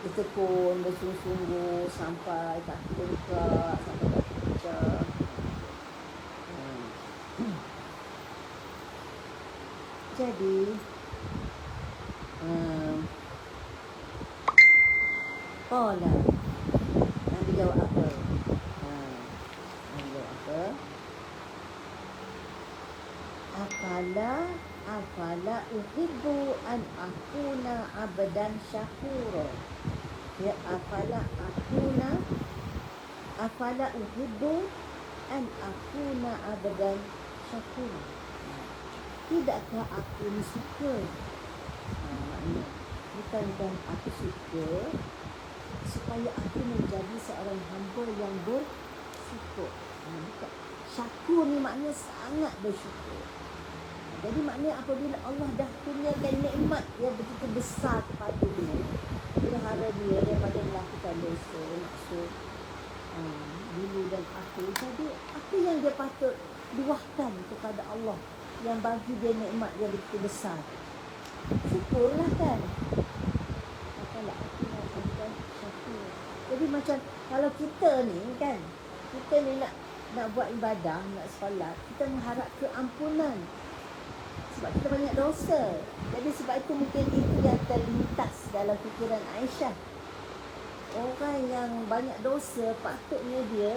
bertekun, bersungguh-sungguh sampai kaki bengkak, sampai kaki pecah. Jadi Qala, Nabi jawab apa? Nabi jawab apa? Afala uhibbu an akuna abdan syakura. Ya, afala uhibbu an akuna abdan syakura. Tidakkah aku ni suka? Maknanya bukankah aku suka supaya aku menjadi seorang hamba yang bersyukur. Syakur ni maknanya sangat bersyukur. Jadi maknanya apabila Allah dah kurniakan nikmat yang begitu besar kepada dia, pelihara dia daripada melakukan dosa, maksud dulu dan akhir. Jadi apa yang dia patut luahkan kepada Allah yang bagi dia nikmat yang begitu besar? Syukurlah kan. Apalah aku nak syukur. Jadi macam kalau kita ni kan, kita ni nak buat ibadah, nak solat, kita mengharap keampunan. Sebab kita banyak dosa. Jadi sebab itu mungkin itu yang terlintas dalam fikiran Aisyah. Orang yang banyak dosa patutnya dia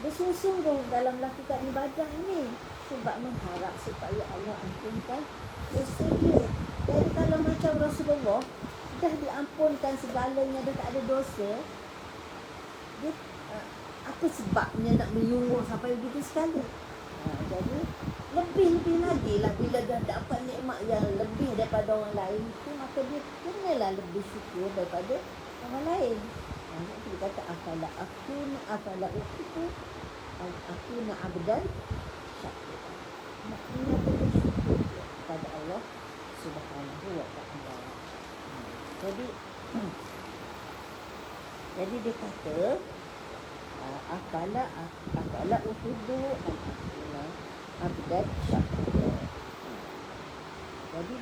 bersungguh-sungguh dalam melakukan ibadah ni. Sebab mengharap supaya Allah ampunkan dosa dia. Jadi kalau macam Rasulullah dah diampunkan segalanya, dah tak ada dosa, dia apa sebabnya nak menyungguh sampai begitu sekali? Jadi lebih lagi lah bila dah dapat nikmat yang lebih daripada orang lain itu, maka dia kenalah lebih syukur daripada orang lain. Dia kata afala uhibbu akuna abdan syakur. Maknanya dia bersyukur kepada Allah Subhanahu wa ta'ala. Jadi dia kata afala uhibbu an akuna abdan syakur. Jadi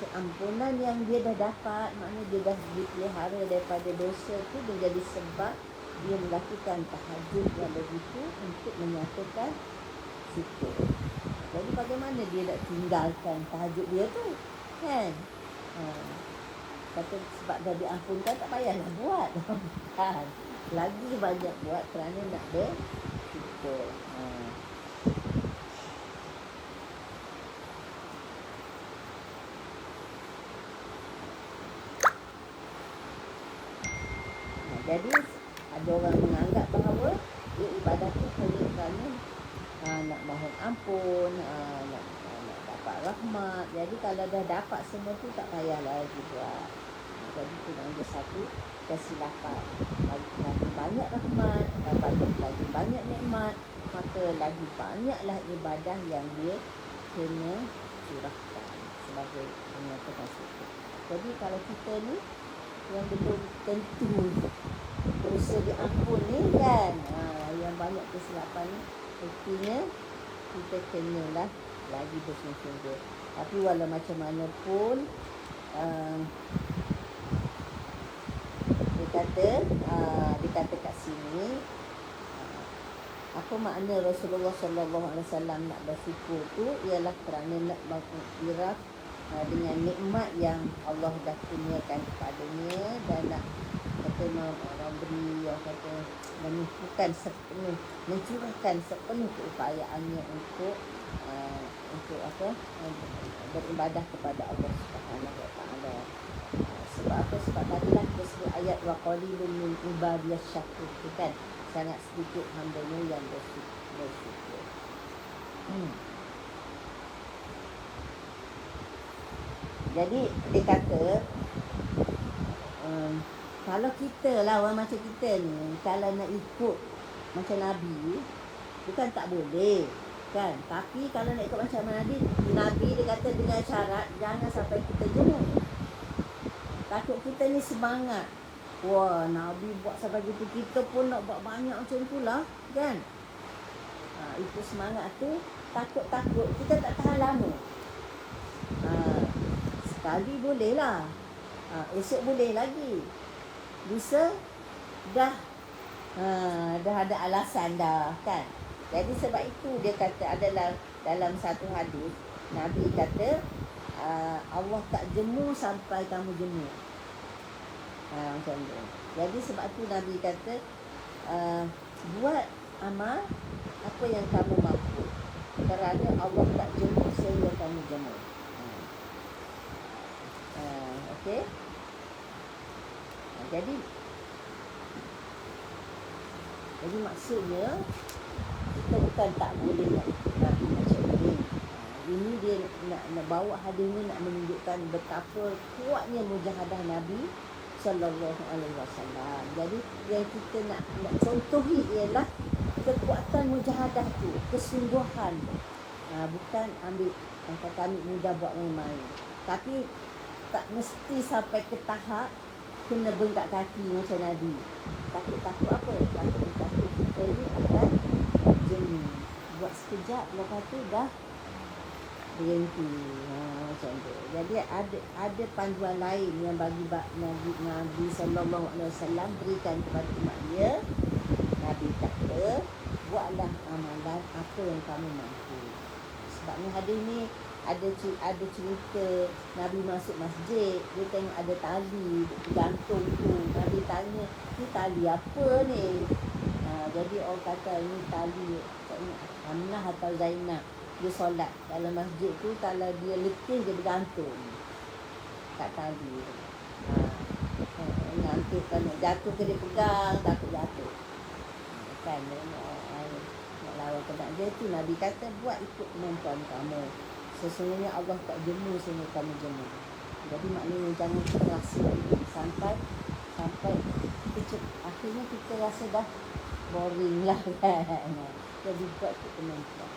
keampunan yang dia dah dapat, maknanya dia dah dipelihara daripada dosa tu, menjadi sebab dia melakukan tahajud yang begitu untuk menyatakan syukur. Jadi bagaimana dia nak tinggalkan tahajud dia tu kan? Kata sebab dah diampunkan tak payahlah buat. Kan? Lagi banyak buat kerana nak bersyukur. Jadi ada orang menganggap bahawa ibadah tu hanya kerana nak mohon ampun, nak dapat rahmat. Jadi kalau dah dapat semua tu tak payahlah lagi buat. Jadi itu ada satu kesilapan. Lagi banyak rahmat, lagi banyak nikmat, maka lagi banyaklah ibadah yang dia kena curahkan sebagai menyatakan syukur. Jadi kalau kita ni yang betul tentu dosa diampun ni kan, yang banyak kesilapan ni, artinya kita kenalah lagi bersungguh-sungguh. Tapi walau macam mana pun dia kata kat sini, apa makna Rasulullah SAW nak bersyukur tu ialah kerana nak mengiktiraf dengan nikmat yang Allah dah kurniakan kepadanya, dan nak kata memberi, orang kata menumpukan sepenuh, mencurahkan sepenuh keupayaannya untuk beribadah kepada Allah Subhanahu Wa Taala. Sebab Sebab apa? Sebab tadilah kita sebut ayat wa qalilun min ibadiyas syakur tu kan. Sangat sedikit hamba-Nya yang bersyukur. Jadi dia kata kalau kita lah orang macam kita ni, kalau nak ikut macam Nabi, bukan tak boleh kan, tapi kalau nak ikut macam Nabi dia kata dengan syarat jangan sampai kita jenuh. Takut kita ni semangat, wah Nabi buat sampai gitu, kita pun nak buat banyak macam tu lah kan. Itu semangat tu, takut-takut kita tak tahan lama. Sekali boleh lah, esok boleh lagi, lusa dah ada alasan dah kan. Jadi sebab itu dia kata adalah dalam satu hadis Nabi kata Allah tak jemu sampai kamu jemu. Macam tu. Jadi sebab tu Nabi kata buat amal apa yang kamu mampu, kerana Allah tak jemu sehingga kamu jemu. Okey. Jadi maksudnya kita bukan tak boleh nak Nabi macam ini. Ini dia nak bawa hadis ni nak menunjukkan betapa kuatnya mujahadah Nabi sallallahu alaihi wasallam. Jadi yang kita nak contohi ialah kekuatan mujahadah tu, kesungguhan. Bukan ambil kami mudah buat main-main. Tapi tak mesti sampai ke tahap kena bengkak kaki macam Nabi. Takut apa? Takut kita ni akan jenuh. Buat sekejap, lepas tu dah berhenti. Macam tu. Jadi ada panduan lain yang bagi Nabi sallallahu alaihi wasallam berikan kepada umatnya. Nabi kata, buatlah amalan apa yang kamu mampu. Sebabnya hadis ni ada cerita Nabi masuk masjid, dia tengok ada tali gantung tu. Nabi tanya, ni tali apa ni? Jadi orang kata ni tali Hamnah atau Zainab. Dia solat dalam masjid tu, kalau dia letih dia bergantung kat tali tu. Gantung kan, jatuh ke dia pegang, takut jatuh kan, nak lawan kena dia tu. Nabi kata buat ikut kemampuan kamu, sesungguhnya Allah tak jemu sehingga kamu jemu. Jadi maknanya jangan kita rasa sampai akhirnya kita rasa dah boring lah kan. Jadi buat ikut kemampuan.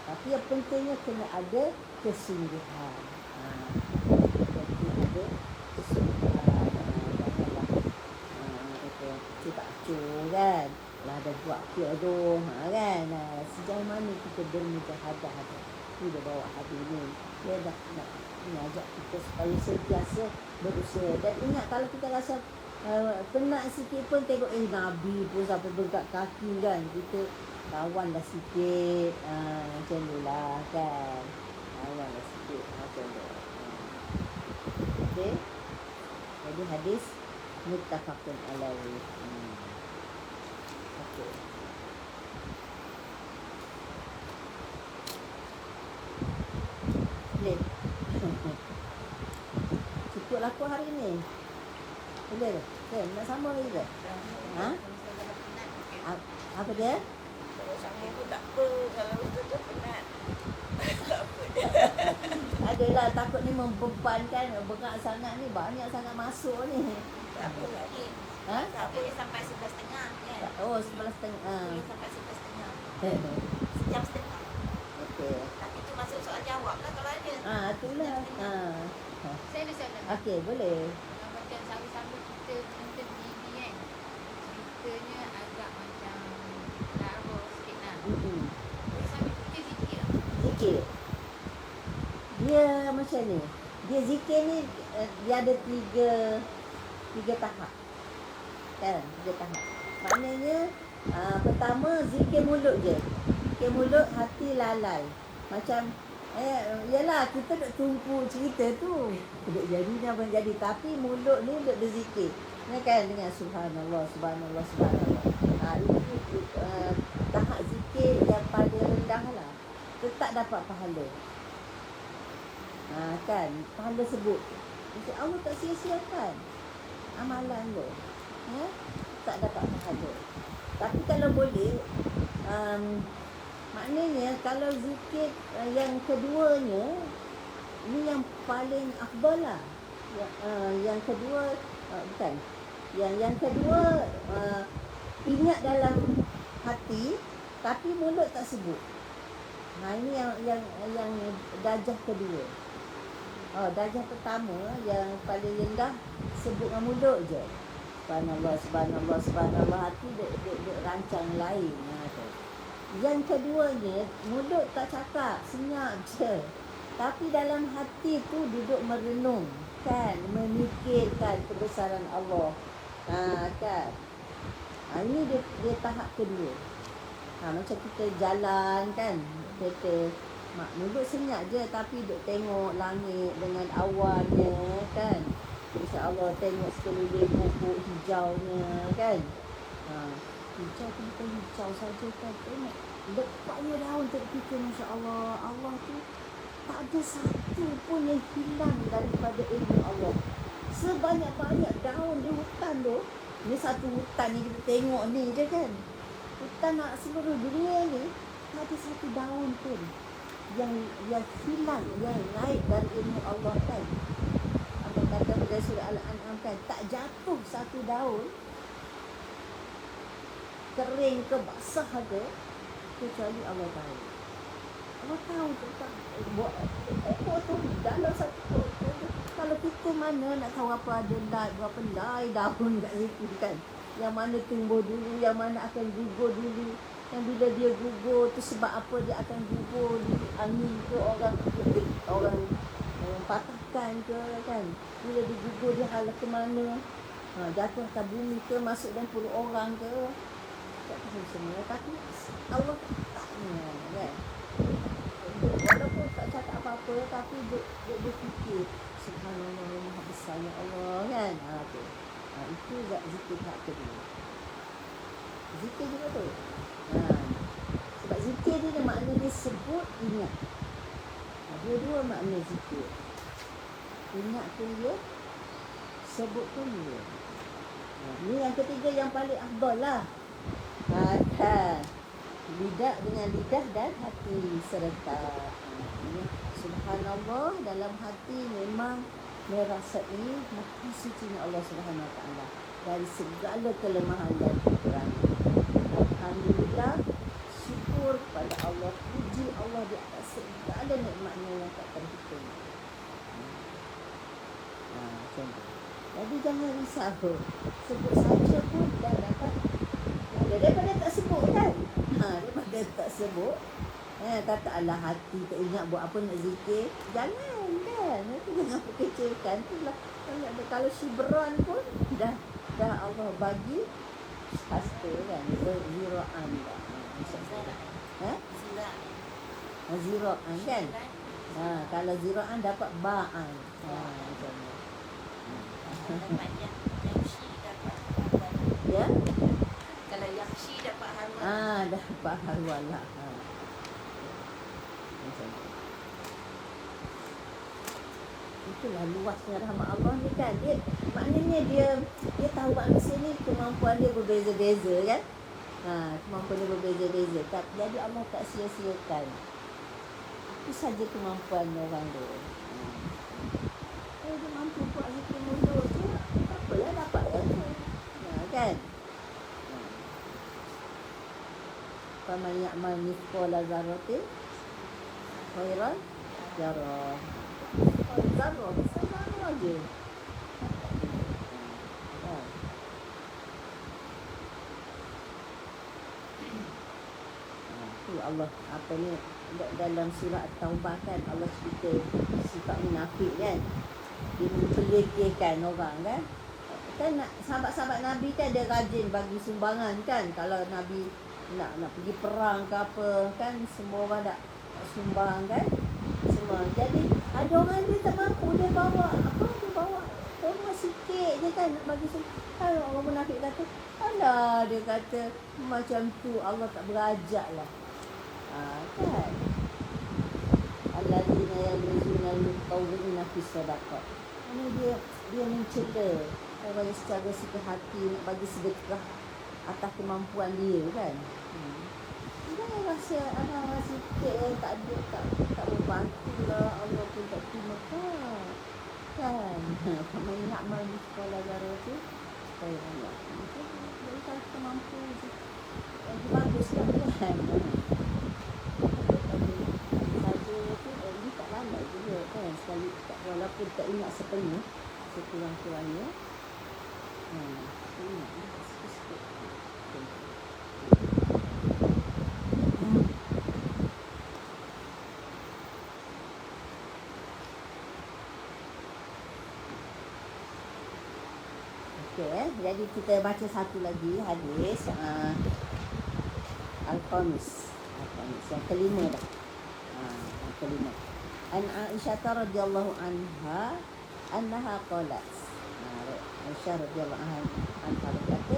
Tapi yang pentingnya kena ada kesungguhan. Jadi ada kesungguhan. Janganlah kita acuh kan. Lah ada buat kiodoh kan. Sejauh mana kita bermujahadah. Itu dia bawa hadis ni. Dia dah nak mengajak kita supaya sentiasa berusaha. Dan ingat kalau kita rasa penat sikit pun tengok Nabi pun sampai bengkak kaki kan. Kita lawanlah sikit. Macam tu lah kan. Lawanlah sikit. Macam tu. Okey. Jadi hadis muttafaqun alaihi. Okey. Cukup laku hari ni. Boleh ke? Okay, nak sambung lagi ke? Apa dia? Kalau sambung pun tak apa. Kalau betul penat. Tak apa. Adalah takut ni membebankan. Bengak sangat ni. Banyak sangat masuk ni. Tak apa lagi. Tak boleh sampai 11.30 kan? Oh, 11.30. Boleh sampai 11.30. Sejam setengah. Okey. Tapi tu masuk soal jawab lah kalau ada. Itulah. Saya ada soalan. Okey, boleh. Macam sama-sama kita nonton TV kan, ceritanya agak macam lara sikit lah. Sambil kita zikir lah. Zikir. Dia macam ni. Dia zikir ni dia ada tiga tahap. Kan? 3 tahap. Maknanya pertama zikir mulut je. Zikir mulut, hati lalai. Macam yalah kita duk tumpu cerita tu. Duk jadi apa jadi, tapi mulut ni duk berzikir. Ni kan dengan subhanallah, subhanallah, subhanallah. Itu tahap zikir yang paling rendah lah. Tetap dapat pahala. Kan, pahala sebut. Allah tak sia-siakan. amalan tu. Tak dapat pahala. Tapi kalau boleh, maknanya kalau zikir yang keduanya, ni yang paling afdal lah. Yang kedua, bukan. Yang kedua, ingat dalam hati, tapi mulut tak sebut. Ini yang darjah kedua. Darjah pertama yang paling rendah, sebut dengan mulut je. Subhanallah, subhanallah, subhanallah, hati duk rancang lain. Yang keduanya, mulut tak cakap, senyap je. Tapi dalam hati tu duduk merenung, kan, memikirkan kebesaran Allah. Kan. Ini dia tahap kedua. Macam kita jalan kan, kereta, mulut senyap je tapi duk tengok langit dengan awannya kan. InsyaAllah tengok sekeliling pokok hijaunya kan. Hijau tu bukan hijau saja kan. Tengok lepasnya daun terfikir, Masya Allah. Allah tu tak ada satu pun yang hilang daripada ilmu Allah. Sebanyak-banyak daun di hutan tu. Ni satu hutan yang kita tengok ni je kan. Hutan nak seluruh dunia ni, tak ada satu daun pun yang hilang, yang naik dari ilmu Allah kan. Apa kata pada surah Al-An'am kan, tak jatuh satu daun kering ke basah ke kecuali Allah tahu. Allah tahu tentang ekor tu dalam satu ekor tu. Kalau kita mana nak tahu apa ada berapa helai daun kat situ kan. Yang mana tumbuh dulu, yang mana akan gugur dulu. Yang bila dia gugur tu sebab apa dia akan gugur, angin ke orang patahkan ke kan. Bila dia gugur dia hala ke mana, jatuh atas bumi ke, masuk dalam perut orang ke, tak tahu semua. Tapi Allah taknya kan. Walaupun tak cakap apa-apa, tapi dia berfikir subhanallah, maha besarnya Allah kan. Itu zikir hak kedua. Zikir juga tu. Sebab zikir dia makna dia sebut, ingat. Dua-dua makna zikir. Ingat pun dia, sebut pun dia. Ni yang ketiga yang paling afdal lah. Kan. Lidah dengan lidah dan hati serta. Subhanallah, dalam hati memang merasai maha sucinya Allah Subhanahu Wa Taala dari segala kelemahan dan kekurangan. Alhamdulillah, syukur pada Allah, puji Allah di atas segala nikmatnya yang tak terhitung. Macam tu. Jadi jangan risau, sebut saja pun dah dapat. Daripada tak sebut kan. Daripada tak sebut, kata Allah hati tak ingat buat apa nak zikir, jangan kan. Itu jangan kecilkan tu lah. Kalau syibran pun dah Allah bagi hasta kan, ziraan dah. Ziraan kan. Kalau ziraan dapat ba'an. Macam ni. Ya. Kalau yang si dapat harwala. Dapat harwala. Macam tu. Itulah luasnya rahmat Allah ni kan. Maknanya dia tahu manusia ni kemampuan dia berbeza-beza kan. Kemampuan dia berbeza-beza. Jadi Allah tak sia-siakan. Itu saja kemampuan orang tu. Kalau dia mampu buat zikir mulut tu, apalah dapat kan tu. Kan? Faman ya'mal mithqala dzarratin khairan yarah. Zarrah sama aja. Tu Allah apa ni dalam surah At-Taubah kan, Allah cerita sifat munafik kan. Dia mempelekehkan orang kan. Kan sahabat-sahabat Nabi kan dia rajin bagi sumbangan kan. Kalau Nabi nak pergi perang ke apa kan, semua orang nak sumbang kan. Semua. Jadi ada orang dia tak mampu, dia bawa rumah sikit je kan nak bagi sumbangan. Orang munafik kata, alah, dia kata macam tu Allah tak berajak lah. Kan. Alladzina yalmizuna al-mutawwi'ina fi sadaqah. Ini dia mencela bagi secara suka hati, nak bagi sedekah atas kemampuan dia kan. Jangan rasa abang rasa tak ada, tak membantu lah, Allah pun tak terima kan. Kamu nak amal di sekolah gara tu supaya Allah jadi kalau kita mampu je bagus lah kan. Saja tu ini tak lambat juga kan, sekali walaupun tak ingat sepenuh, sekurang-kurangnya ingat sikit-sikit. Okay, jadi kita baca satu lagi hadis Al-Khamis yang kelima dah. Yang kelima. An Aisyah radhiyallahu anha annaha qalat. Aisyah radhiyallahu anha berkata,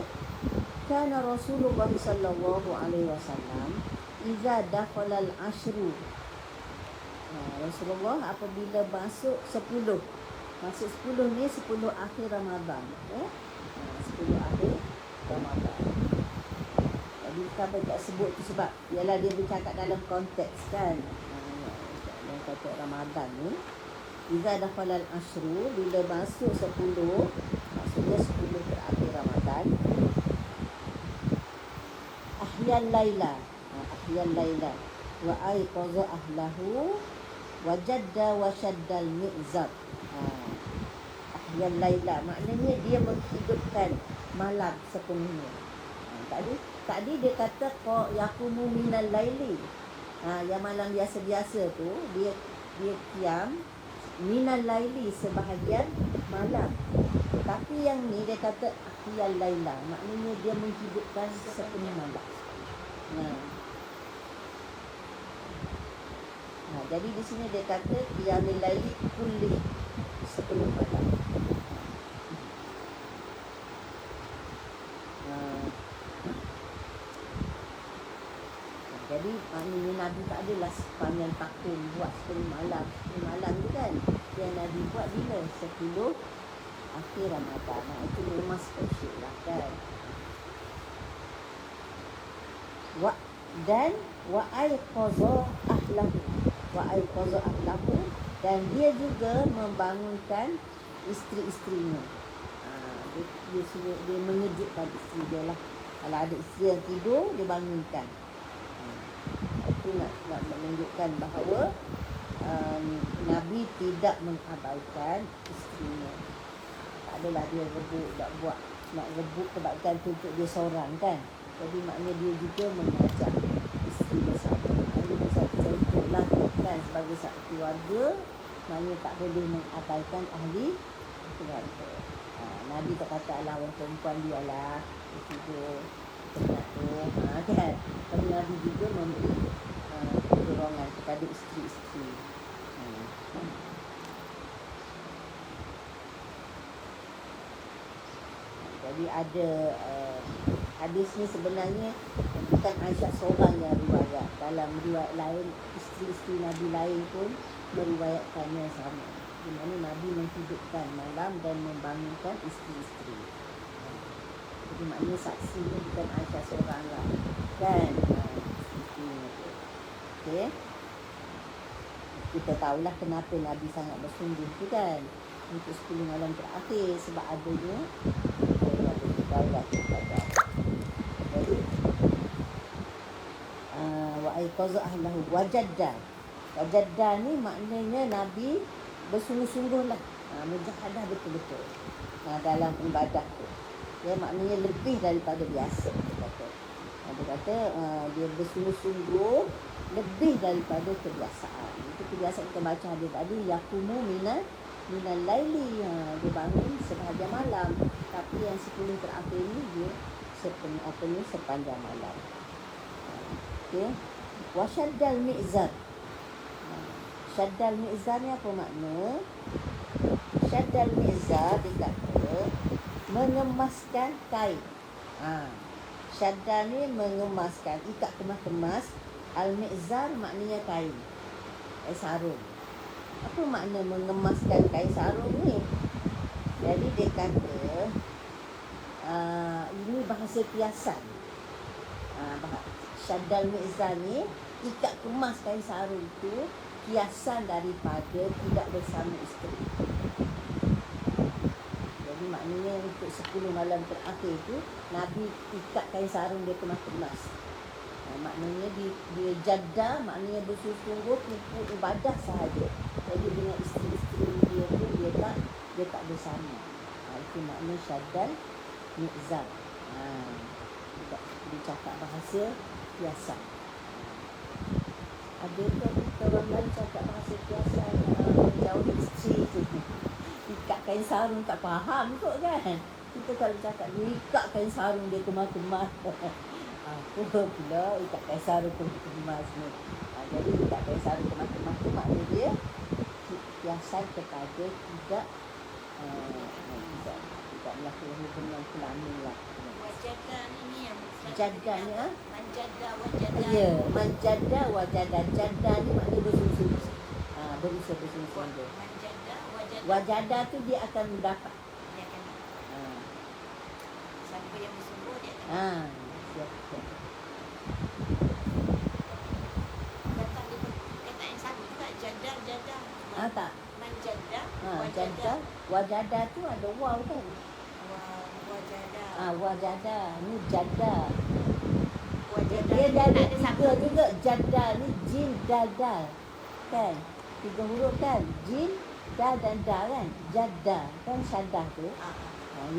kana Rasulullah sallallahu alaihi wasallam idza dakhala al-ashru. Rasulullah apabila masuk 10. Masuk 10 ni 10 akhir Ramadan. 10 akhir Ramadan. Jadi kita tak sebut tu sebab ialah dia bercakap dalam konteks kan. Dalam konteks Ramadan ni. Iza dakhala al-ashru, bila masuk 10, maksudnya 10 terakhir Ramadan. Ahyan laila. Ahyan laila. Wa aiqaza ahlahu wa jadda wa shaddal mi'zab. Ahyan laila maknanya dia menghidupkan malam sepenuhnya. Tadi dia kata yaqumu minal laili. Yang malam biasa-biasa tu dia qiyam minal laili, sebahagian malam. Tapi yang ni dia kata ahyan laila, maknanya dia menghidupkan sepenuh malam. Jadi di sini dia kata qiyamul laili kulli, sepenuh malam. Jadi maknanya Nabi tak adalah sepanjang tahun buat 10 malam. 10 malam tu kan yang Nabi buat bila 10 akhir Ramadan. Itu memang special lah kan. Wa aiqaza ahlahu, dan dia juga membangunkan isteri-isterinya. Dia mengejutkan isteri dia lah. Kalau ada isteri yang tidur, dia bangunkan. Itu nak menunjukkan bahawa Nabi tidak mengabaikan isterinya. Tak adalah dia nak rebut kebaikan untuk dia seorang kan. Jadi maknanya dia juga mengajak isteri bersama. Ini bisa kita ikutlah kan, sebagai satu keluarga. Maknanya tak boleh mengabaikan ahli keluarga. Nabi tak kata lah orang perempuan dia lah tidur penat tu kan. Tapi Nabi juga memberi dorongan kepada isteri-isteri. Jadi ada hadis ni sebenarnya bukan Aisyah seorang yang riwayat. Dalam riwayat lain, isteri-isteri Nabi lain pun meriwayatkannya sama. Di mana Nabi menghidupkan malam dan membangunkan isteri-isteri. Jadi maknanya saksinya bukan Aisyah seorang lah kan. Okay. Kita tahulah kenapa Nabi sangat bersungguh tu kan untuk 10 malam terakhir, sebab adanya ibadat kepada. Jadi wa aiqaza ahlahu wajadda ni maknanya Nabi bersungguh-sungguh lah, mujahadah betul-betul dalam ibadah tu. Dia maknanya lebih daripada biasa. Dia kata dia bersungguh-sungguh lebih daripada kebiasaan. Itu kebiasaan kita baca hadis tadi, yaqumu minal laili. Dia bangun sebahagian malam. Tapi yang 10 terakhir ni dia sepanjang malam. Okey. Wa syaddal mi'zar. Syaddal mi'zar ni apa makna? Syaddal mi'zar dia kata mengemaskan kain. Syadda ni mengemaskan, ikat kemas-kemas. Al-mi'zar maknanya kain sarung. Apa makna mengemaskan kain sarung ni? Jadi dia kata ini bahasa kiasan. Syaddal mi'zar ni ikat kemas kain sarung tu kiasan daripada tidak bersama isteri. Jadi maknanya untuk 10 malam terakhir tu Nabi ikat kain sarung dia kemas-kemas. Maknanya dia jadda, maknanya bersungguh-sungguh untuk ibadah sahaja. Jadi dengan isteri-isteri dia tu dia tak bersama. Itu makna syaddal mi'zar. Dia cakap bahasa biasa. Ada ke orang lain cakap bahasa biasa jauh isteri tu. Ikat kain sarung tak faham kot kan. Kita kalau cakap dia ikat kain sarung dia kemas-kemas. Apa pula ikat kain sarung kemas ni. Jadi ikat kain sarung kemas-kemas tu maknanya dia kiasan kepada tidak melakukan hubungan kelamin lah. Wajadah ni yang Jadda ni manjadah wajadah. ya, manjada wajadah. Jadda ni maknanya bersungguh. Berusaha bersungguh. Manjadah wajadah. Wajadah tu dia akan mendapat. Dia akan Ah. siapa yang bersungguh dia akan Siap. datang di kata yang sama juga jadah. Tak. Manjadah Jadda. Wajadah tu ada waw kan. wajadah. Wajadah. Ni jadda. Wajadah Dia ni dah ada tak satu. 3 juga. Jadda ni jin, dal. Kan? 3 huruf kan. Jin, dal dan dal kan. Jadda. Kan syadah tu.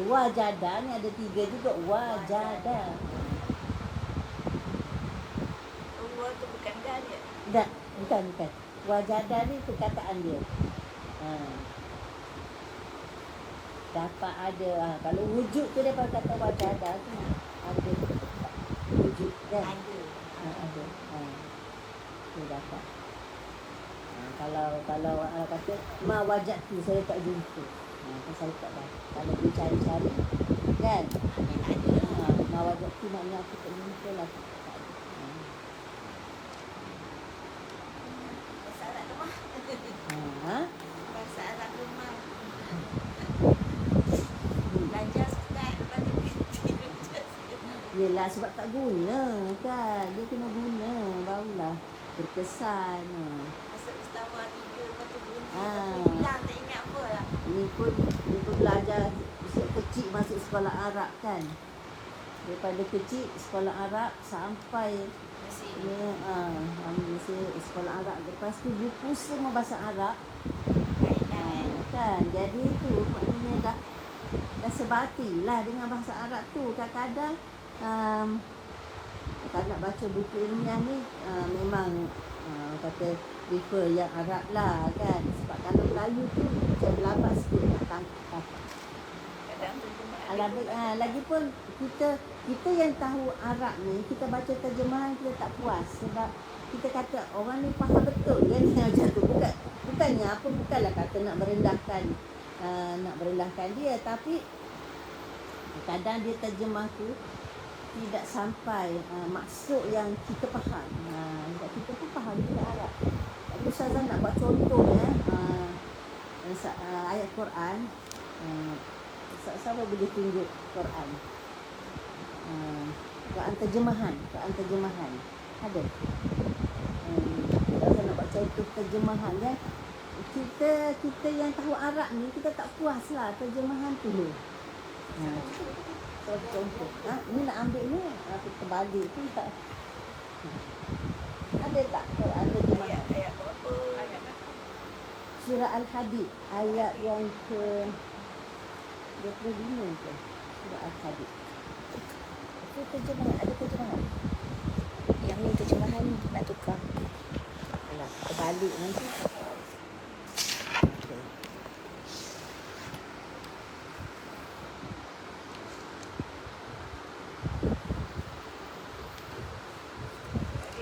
Wajadah ni ada 3 juga. Wajadah. Wa tu bukan dah dia. Tak. Bukan. Wajadah ni perkataan dia. Dapat ada. Kalau wujud tu daripada kata wajadah tu ada wujud kan. Ada. Dia dapat. Kalau kata ma wajad tu saya tak jumpa. Kan saya tak dapat. Kalau dia cari-cari kan. Ma wajad tu maknanya aku tak jumpa lah. Bahasa Arab lemah. Bahasa Arab lemah. Belajar Ustaz pada Yelah sebab tak guna kan. Dia kena guna barulah berkesan. Masuk Mustafa 3 lepas tu bunyi. Ah. Hilang tak ingat apa lah. Ni pun belajar kecil masuk sekolah Arab kan. Daripada kecil sekolah Arab sampai Masih ambil sekolah Arab. Lepas tu buku semua bahasa Arab. kaedah Kan. Jadi tu maknanya dah sebati lah dengan bahasa Arab tu. Kadang-kadang kalau nak baca buku ilmiah ni memang kata prefer yang Arab lah kan. Sebab kalau Melayu tu macam lambat sikit nak tangkap. kadang terjemahan Arabic lagipun kita yang tahu Arab ni, kita baca terjemahan kita tak puas sebab kita kata orang ni faham betul kan macam tu. Bukanlah kata nak merendahkan dia, tapi kadang dia terjemah tu tidak sampai maksud yang kita faham. Kita pun faham juga Arab. Tapi Ustazah nak buat contoh ayat Quran. Siapa boleh tunjuk Quran? Quran terjemahan. Ada. Ustazah nak buat contoh terjemahan kan. Kita yang tahu Arab ni kita tak puas lah terjemahan tu. Contoh. Ni nak ambil ni terbalik tu tak. Ada tak Quran terjemahan? ayat berapa? Ayat berapa? Surah Al-Hadid ayat yang ke 25 ke. Surah Al-Hadid. Itu terjemahan, ada terjemahan. Yang ni terjemahan nak tukar. Alah, terbalik nanti. Okay.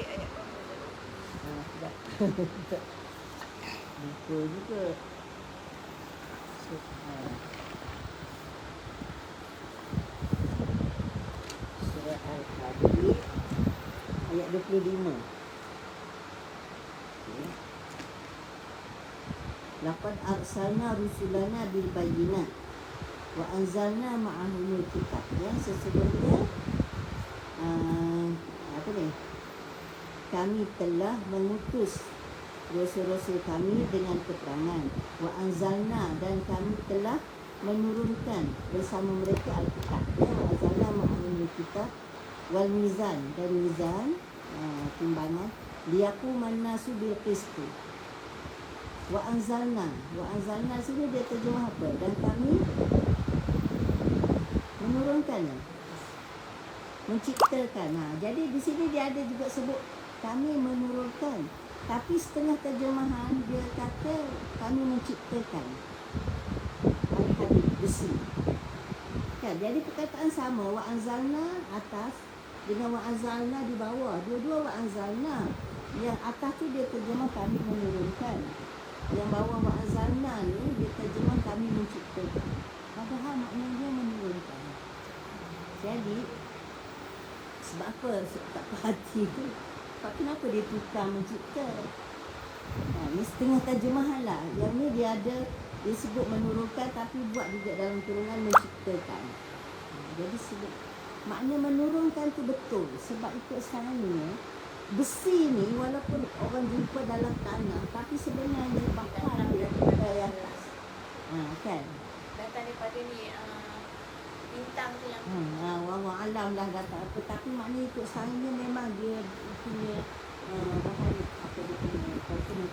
Ayat berapa? Tidak. Lupa juga. Surah Al-Hadid ayat 25. Laqad arsalna rusulana bil bayyinat Wa anzalna ma'ahumul kitab, ya, sesungguhnya apa ni? Kami telah mengutus rasul-rasul kami dengan keterangan. Wa anzalna, dan kami telah menurunkan bersama mereka Alkitab. Ya, wa anzalna ma'ahumul kitab wal mizan, dan mizan, timbangan, liyaquman nasu bil qisti. Wa anzalna sini dia terjemah apa? Dan kami menurunkannya, menciptakan. Jadi di sini dia ada juga sebut kami menurunkan, tapi setengah terjemahan dia kata kami menciptakan al-hadid, besi. Kan, jadi perkataan sama, wa anzalna atas dengan wa anzalna di bawah, dua-dua wa anzalna. Yang atas tu dia terjemah kami menurunkan, yang bawah wa anzalna ni dia terjemah kami menciptakan. Padahal maknanya dia menurunkan. Jadi sebab apa tak perhati tu? Sebab kenapa dia tukar mencipta? Ni setengah terjemahan lah. Yang ni dia ada, dia sebut menurunkan tapi buat juga dalam kurungan menciptakan. Jadi sebut makna menurunkan tu betul. Sebab ikut sekarang ni, besi ni walaupun orang jumpa dalam tanah, tapi sebenarnya bakal dari atas. Kan? Datang daripada ni bintang tu yang Wallahu alam lah kata apa, tapi maknanya ikut sekarang ni memang dia punya bahan apa dia punya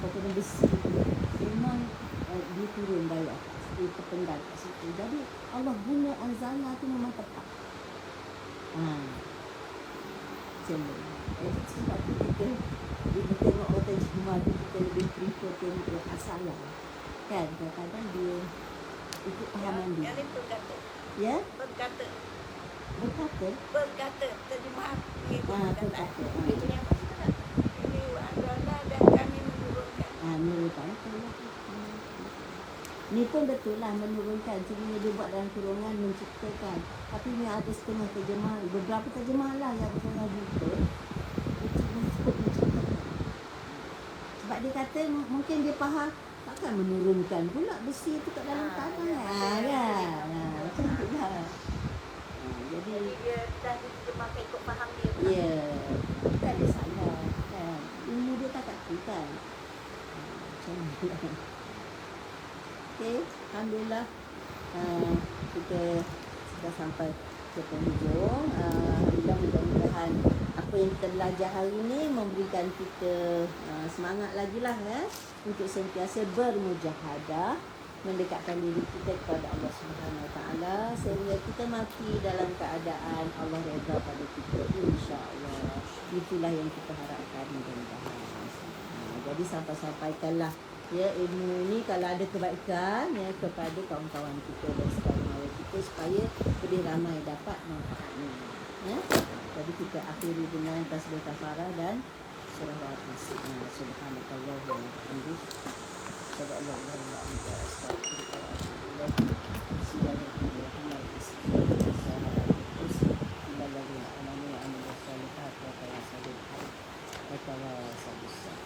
komponen besi tu memang dia turun dari atas, dia terpendam kat situ. Jadi Allah guna anzalna tu memang tepat. Macam ni. Jadi sebab tu kita tengok orang terjemah tu, kita lebih prefer tengok asal lah. Kan, kadang-kadang dia ikut pahaman dia. yang ni berkata. Ya? Berkata. Berkata? Terjemah ni Berkata. Itu yang apa sekarang? Ini wa anzalna dan kami menurunkan. Menurunkan betul lah. Ni pun betul lah, menurunkan. Cuma dia buat dalam kurungan menciptakan. Tapi ni ada setengah terjemah, beberapa terjemah lah yang setengah jumpa. Sebab dia kata mungkin dia faham takkan menurunkan pula besi tu kat dalam tanah. Kan? Macam tu lah. Jadi dia dah diterjemahkan ikut faham dia. ya, tak ada salah. Kan? Ilmu dia tak kat tu kan. Macam tu lah. Okey, alhamdulillah kita sudah sampai ke penghujung. Mudah-mudahan apa yang kita belajar hari ini memberikan kita semangat lagi lah untuk sentiasa bermujahadah, mendekatkan diri kita kepada Allah Subhanahu Wa Taala sehingga kita mati dalam keadaan Allah redha pada kita, insya-Allah. Itulah yang kita harapkan mudah-mudahan. Jadi sampaikanlah ya ilmu ni kalau ada kebaikan ya kepada kawan-kawan kita dan saudara kita supaya lebih ramai dapat manfaatnya. Ya. Jadi kita akhiri dengan tasbih kafarah dan surah Al-Fatihah. Subhanallah wa bihamdihi. Subhanallah wa bihamdihi.